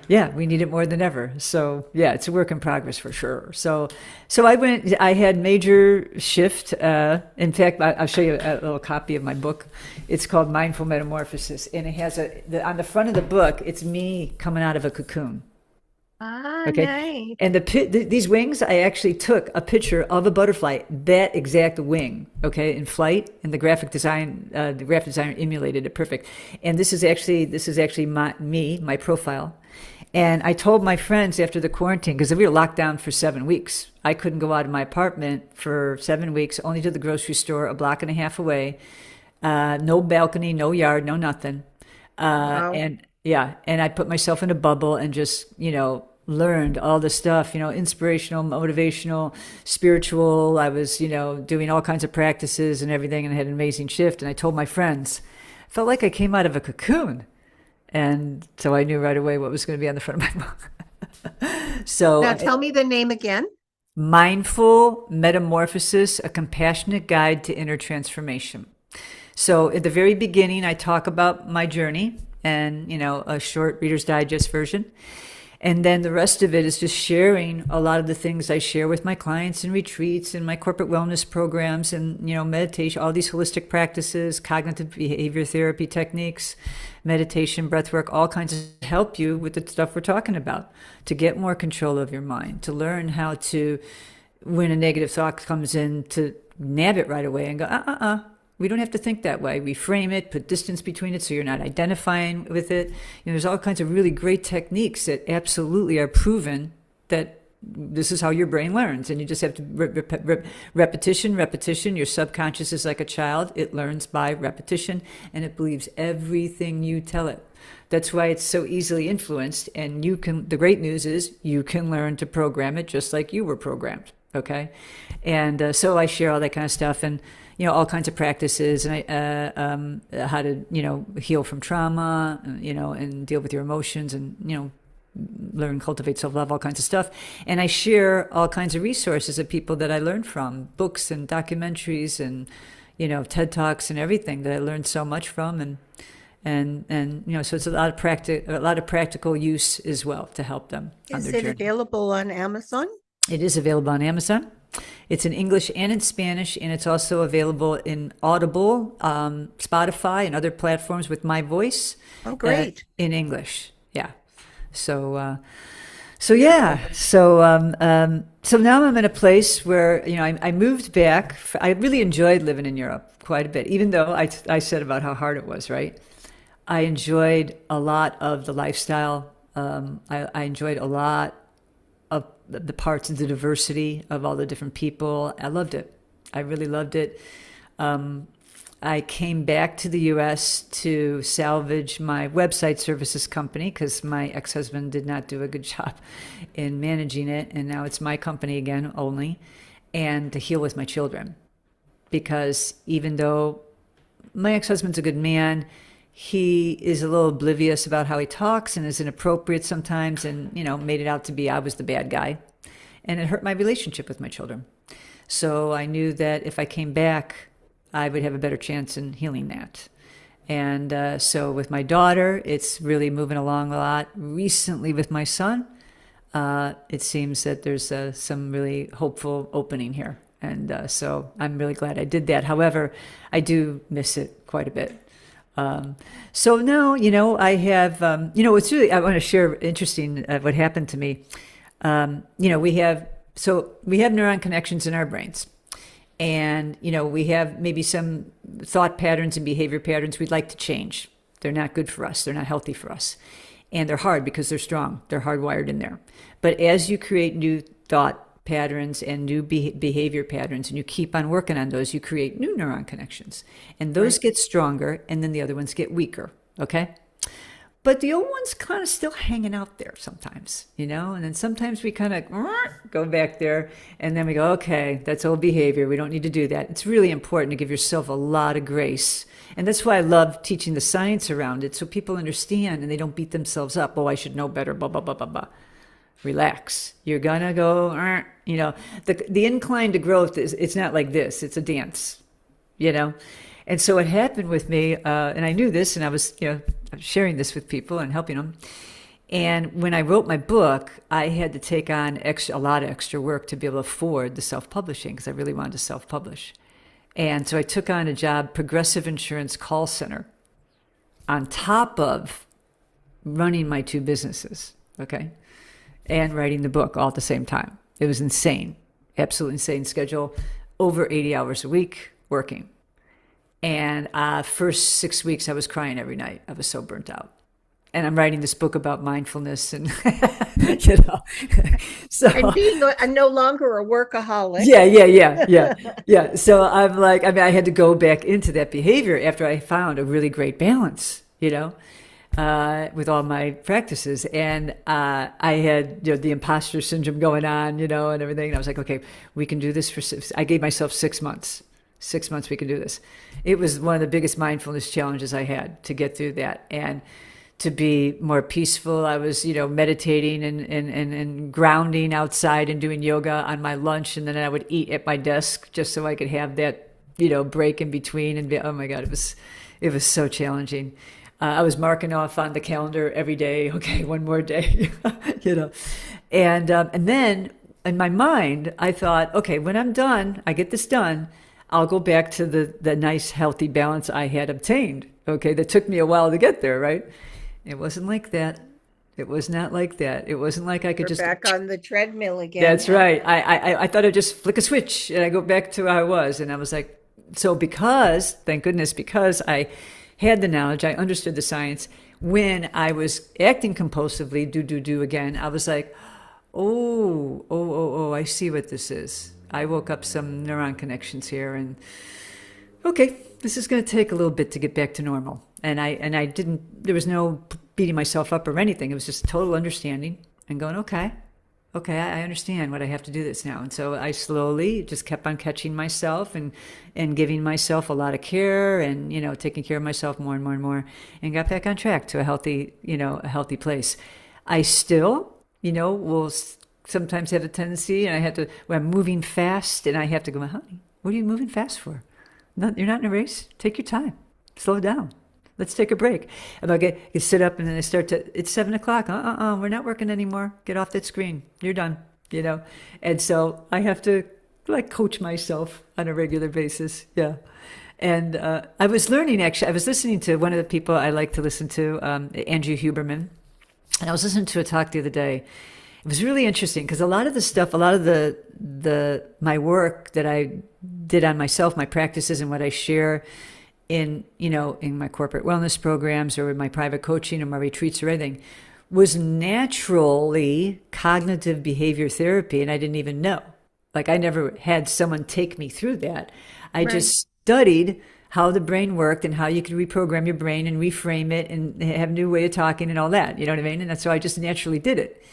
Yeah, we need it more than ever. So yeah, it's a work in progress for sure. So I had major shift. In fact, I'll show you a little copy of my book. It's called Mindful Metamorphosis. And it has on the front of the book, it's me coming out of a cocoon. Ah, Okay. nice. And these wings, I actually took a picture of a butterfly, that exact wing, okay, in flight, and the graphic designer emulated it perfect. And this is actually my profile. And I told my friends after the quarantine, because we were locked down for 7 weeks. I couldn't go out of my apartment for 7 weeks, only to the grocery store a block and a half away. No balcony, no yard, no nothing. Wow. And yeah, and I put myself in a bubble and just, learned all the stuff, inspirational, motivational, spiritual. I was, doing all kinds of practices and everything and I had an amazing shift. And I told my friends, I felt like I came out of a cocoon. And so I knew right away what was going to be on the front of my book. Now So, tell me the name again. Mindful Metamorphosis, a compassionate guide to inner transformation. So at the very beginning, I talk about my journey and, a short Reader's Digest version. And then the rest of it is just sharing a lot of the things I share with my clients in retreats and my corporate wellness programs and, meditation, all these holistic practices, cognitive behavior therapy techniques, meditation, breath work, all kinds of help you with the stuff we're talking about to get more control of your mind, to learn how to, when a negative thought comes in, to nab it right away and go, we don't have to think that way. Reframe it, put distance between it so you're not identifying with it. There's all kinds of really great techniques that absolutely are proven that this is how your brain learns. And you just have to repetition. Your subconscious is like a child. It learns by repetition, and it believes everything you tell it. That's why it's so easily influenced. And the great news is you can learn to program it just like you were programmed. Okay. And so I share all that kind of stuff, and all kinds of practices, and how to heal from trauma, and deal with your emotions, and learn, cultivate self-love, all kinds of stuff. And I share all kinds of resources of people that I learned from, books and documentaries and TED Talks and everything that I learned so much from, and so it's a lot of practical use as well to help them on their journey. Is it available on Amazon? It is available on Amazon. It's in English and in Spanish, and it's also available in Audible, Spotify, and other platforms with my voice. Oh, great. In English, yeah. So yeah. So now I'm in a place where I moved back. I really enjoyed living in Europe quite a bit, even though I said about how hard it was. Right. I enjoyed a lot of the lifestyle. I enjoyed a lot of the parts of the diversity of all the different people. I loved it. I really loved it. I came back to the U.S. to salvage my website services company because my ex-husband did not do a good job in managing it. And now it's my company again only, and to heal with my children. Because even though my ex-husband's a good man, he is a little oblivious about how he talks and is inappropriate sometimes, and made it out to be I was the bad guy, and it hurt my relationship with my children. So I knew that if I came back, I would have a better chance in healing that. And so with my daughter, it's really moving along a lot. Recently with my son, it seems that there's some really hopeful opening here, and so I'm really glad I did that. However, I do miss it quite a bit. So now, I have, it's really, I want to share interesting what happened to me. We have neuron connections in our brains, and, we have maybe some thought patterns and behavior patterns we'd like to change. They're not good for us. They're not healthy for us. And they're hard because they're strong. They're hardwired in there. But as you create new thought patterns and new behavior patterns, and you keep on working on those, you create new neuron connections, and those get stronger, and then the other ones get weaker. Okay. But the old one's kind of still hanging out there sometimes, and then sometimes we kind of go back there, and then we go, okay, that's old behavior. We don't need to do that. It's really important to give yourself a lot of grace. And that's why I love teaching the science around it, so people understand and they don't beat themselves up. Oh, I should know better, blah, blah, blah, blah, blah. Relax. You're gonna go, the incline to growth it's not like this. It's a dance, And so what happened with me, and I knew this, and I was, sharing this with people and helping them. And when I wrote my book, I had to take on a lot of extra work to be able to afford the self-publishing, because I really wanted to self-publish. And so I took on a job, Progressive Insurance call center, on top of running my two businesses. Okay. And writing the book all at the same time. It was insane, absolutely insane schedule, over 80 hours a week working. And first 6 weeks I was crying every night. I was so burnt out. And I'm writing this book about mindfulness and, so. And being no longer a workaholic. Yeah. So I'm like, I had to go back into that behavior after I found a really great balance, with all my practices. And I had the imposter syndrome going on, and everything. And I was like, okay, we can do this I gave myself 6 months. 6 months we can do this. It was one of the biggest mindfulness challenges I had to get through that. And to be more peaceful, I was, meditating and grounding outside and doing yoga on my lunch. And then I would eat at my desk just so I could have that, break in between. And oh my God, it was so challenging. I was marking off on the calendar every day. Okay, one more day, And then in my mind, I thought, okay, when I'm done, I get this done, I'll go back to the nice, healthy balance I had obtained. Okay, that took me a while to get there, right? It wasn't like that. It was not like that. It wasn't like I could We're just. back on the treadmill again, That's huh? right. I thought I'd just flick a switch and I go back to how I was. And I was like, so because, thank goodness, because I had the knowledge, I understood the science. When I was acting compulsively, do again, I was like, I see what this is. I woke up some neuron connections here, and okay, this is going to take a little bit to get back to normal. And I didn't. There was no beating myself up or anything. It was just total understanding and going, okay, I understand what I have to do this now. And so I slowly just kept on catching myself and giving myself a lot of care and, taking care of myself more and more and more and got back on track to a healthy place. I still, will sometimes have a tendency and I have to, when I'm moving fast and I have to go, honey, what are you moving fast for? You're not in a race. Take your time. Slow down. Let's take a break. And I'll you sit up and then I start to, it's 7 o'clock. We're not working anymore. Get off that screen. You're done, And so I have to coach myself on a regular basis. Yeah. And I was learning, actually, I was listening to one of the people I like to listen to, Andrew Huberman. And I was listening to a talk the other day. It was really interesting because a lot of the stuff, a lot of my work that I did on myself, my practices and what I share in my corporate wellness programs or in my private coaching or my retreats or anything was naturally cognitive behavior therapy. And I didn't even know. I never had someone take me through that. I Right. just studied how the brain worked and how you could reprogram your brain and reframe it and have a new way of talking and all that. You know what I mean? And that's so I just naturally did it.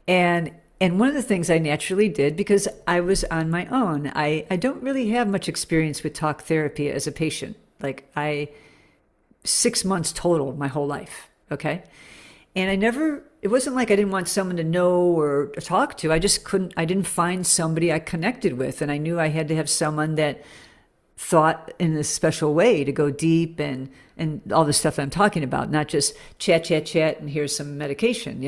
And one of the things I naturally did, because I was on my own, I don't really have much experience with talk therapy as a patient. 6 months total my whole life. Okay. And it wasn't like I didn't want someone to know or talk to. I didn't find somebody I connected with. And I knew I had to have someone that thought in a special way to go deep and all the stuff I'm talking about, not just chat, and here's some medication.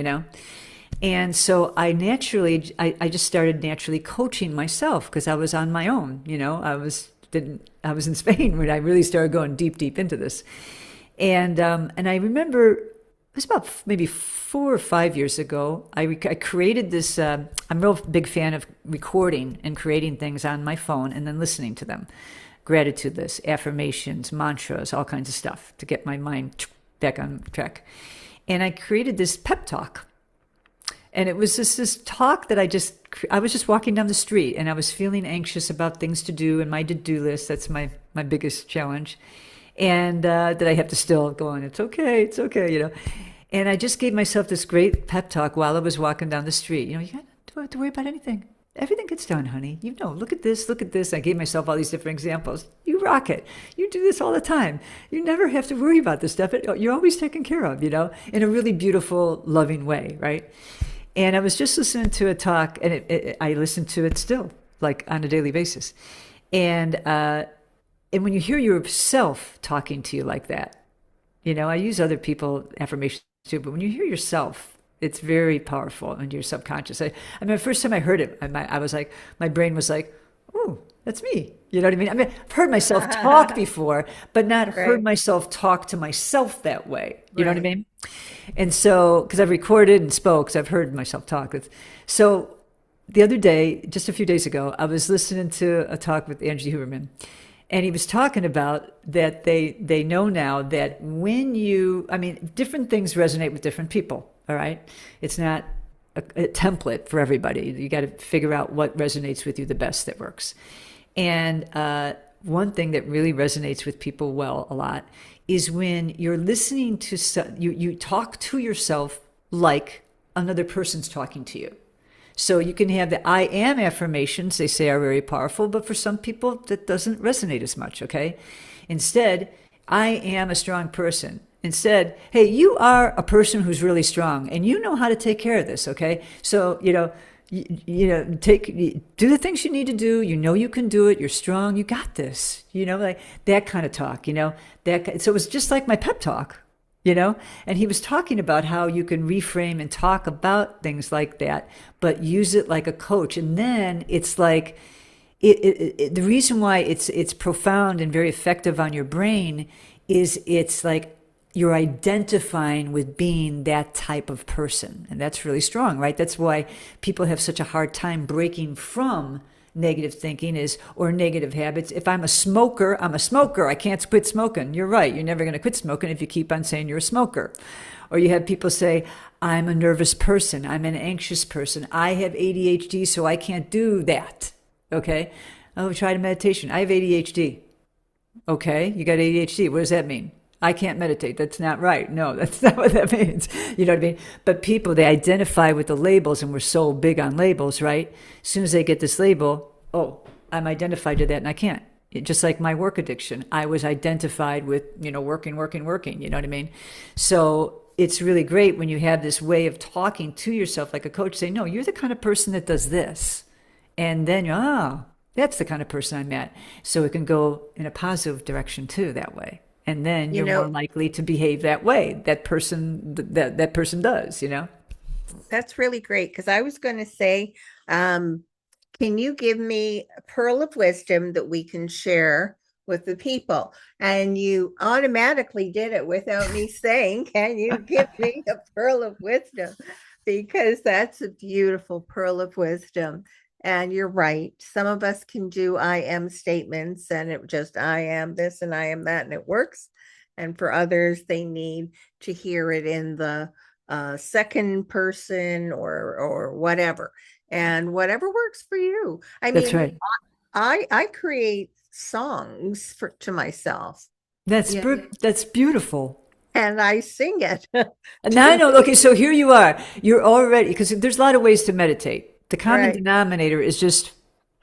And so I just started naturally coaching myself because I was on my own. I was in Spain when I really started going deep into this. And I remember it was about maybe 4 or 5 years ago. I created this. I'm a real big fan of recording and creating things on my phone and then listening to them. Gratitude lists, affirmations, mantras, all kinds of stuff to get my mind back on track. And I created this pep talk. And it was just this talk that I was just walking down the street and I was feeling anxious about things to do and my to-do list. That's my biggest challenge. And that I have to still go on, it's okay, And I just gave myself this great pep talk while I was walking down the street. You don't have to worry about anything. Everything gets done, honey. Look at this, look at this. I gave myself all these different examples. You rock it. You do this all the time. You never have to worry about this stuff. You're always taken care of, in a really beautiful, loving way, right? And I was just listening to a talk, and I listen to it still, on a daily basis. And when you hear yourself talking to you like that, I use other people affirmations too, but when you hear yourself, it's very powerful into your subconscious. I mean, the first time I heard it, I was like, my brain was like, "Oh, that's me." You know what I mean? I mean, I've heard myself talk before, but not heard myself talk to myself that way. You know what I mean? And so, because I've recorded and spoke, so I've heard myself talk. So the other day, just a few days ago, I was listening to a talk with Andrew Huberman, and he was talking about that they know now that different things resonate with different people. All right, it's not a template for everybody. You got to figure out what resonates with you the best that works. And one thing that really resonates with people a lot is when you're listening to you talk to yourself like another person's talking to you. So you can have the I am affirmations, they say are very powerful, but for some people that doesn't resonate as much, okay? Instead, I am a strong person. Instead, hey, you are a person who's really strong and you know how to take care of this, okay? So, do the things you need to do. You can do it. You're strong. You got this, like that kind of talk, so it was just like my pep talk, and he was talking about how you can reframe and talk about things like that, but use it like a coach. And then it's like, the reason why it's profound and very effective on your brain is it's like you're identifying with being that type of person. And that's really strong, right? That's why people have such a hard time breaking from negative thinking is or negative habits. If I'm a smoker, I'm a smoker. I can't quit smoking. You're right. You're never going to quit smoking if you keep on saying you're a smoker. Or you have people say, I'm a nervous person. I'm an anxious person. I have ADHD, so I can't do that. Okay. Oh, try to meditation. I have ADHD. Okay. You got ADHD. What does that mean? I can't meditate. That's not right. No, that's not what that means. You know what I mean? But people, they identify with the labels, and we're so big on labels, right? As soon as they get this label, oh, I'm identified to that and I can't. Just like my work addiction, I was identified with, working, working, working. You know what I mean? So it's really great when you have this way of talking to yourself like a coach, say, no, you're the kind of person that does this. And then, that's the kind of person I'm at. So it can go in a positive direction too that way. And then You you're more know, likely to behave that way. That person does, that's really great because I was going to say, um, can you give me a pearl of wisdom that we can share with the people? And you automatically did it without me saying, can you give me a pearl of wisdom? Because that's a beautiful pearl of wisdom. And you're right. Some of us can do I am statements and it just I am this and I am that, and it works. And for others, they need to hear it in the second person or whatever, and whatever works for you. I That's mean, right. I create songs for to myself, That's yeah, that's beautiful. and I sing it And now I to know, me. okay, so here you are. You're already, because there's a lot of ways to meditate. The common Right. denominator is just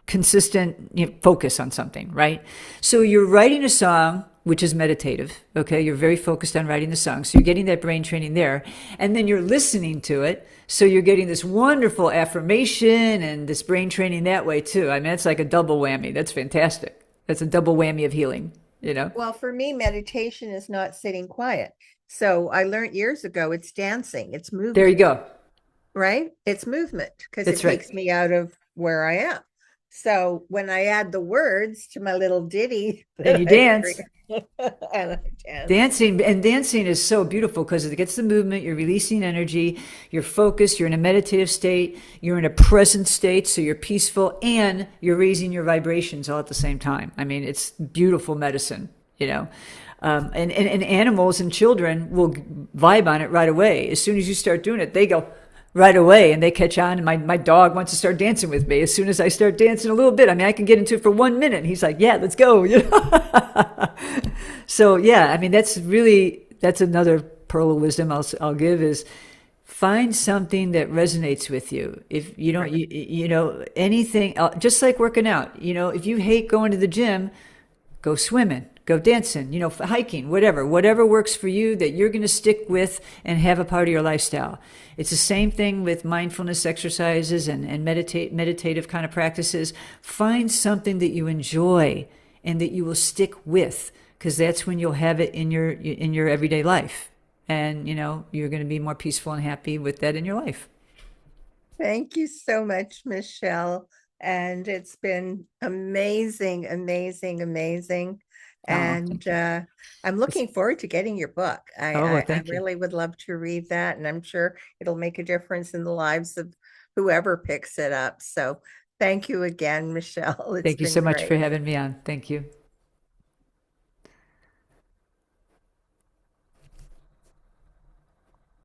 consistent focus on something, right? So you're writing a song, which is meditative, okay? You're very focused on writing the song. So you're getting that brain training there. And then you're listening to it. So you're getting this wonderful affirmation and this brain training that way too. I mean, it's like a double whammy. That's fantastic. That's a double whammy of healing, you know? Well, for me, meditation is not sitting quiet. So I learned years ago it's dancing, it's There you movement, go. right? It's movement because it That's right. takes me out of where I am. So when I add the words to my little ditty And that you I dance. create, and I dance. Dancing is so beautiful because it gets the movement, you're releasing energy, you're focused, you're in a meditative state, you're in a present state, so you're peaceful and you're raising your vibrations all at the same time. I mean, it's beautiful medicine, you know. And animals and children will vibe on it right away. As soon as you start doing it, they go right away and they catch on. And my dog wants to start dancing with me as soon as I start dancing a little bit. I mean, I can get into it for 1 minute. And he's like, yeah, let's go. You know? So yeah, I mean, that's another pearl of wisdom I'll give is find something that resonates with you. If you don't, Right. anything, just like working out, if you hate going to the gym, go swimming, go dancing, hiking, whatever works for you that you're going to stick with and have a part of your lifestyle. It's the same thing with mindfulness exercises and meditative kind of practices. Find something that you enjoy and that you will stick with, because that's when you'll have it in your everyday life. And, you're going to be more peaceful and happy with that in your life. Thank you so much, Michelle. And it's been amazing, amazing, amazing. Oh, And thank you. I'm looking forward to getting your book. Oh, well, I thank you. really would love to read that, and I'm sure it'll make a difference in the lives of whoever picks it up. So thank you again, Michelle. It's Thank you been so much for great. having me on. Thank you.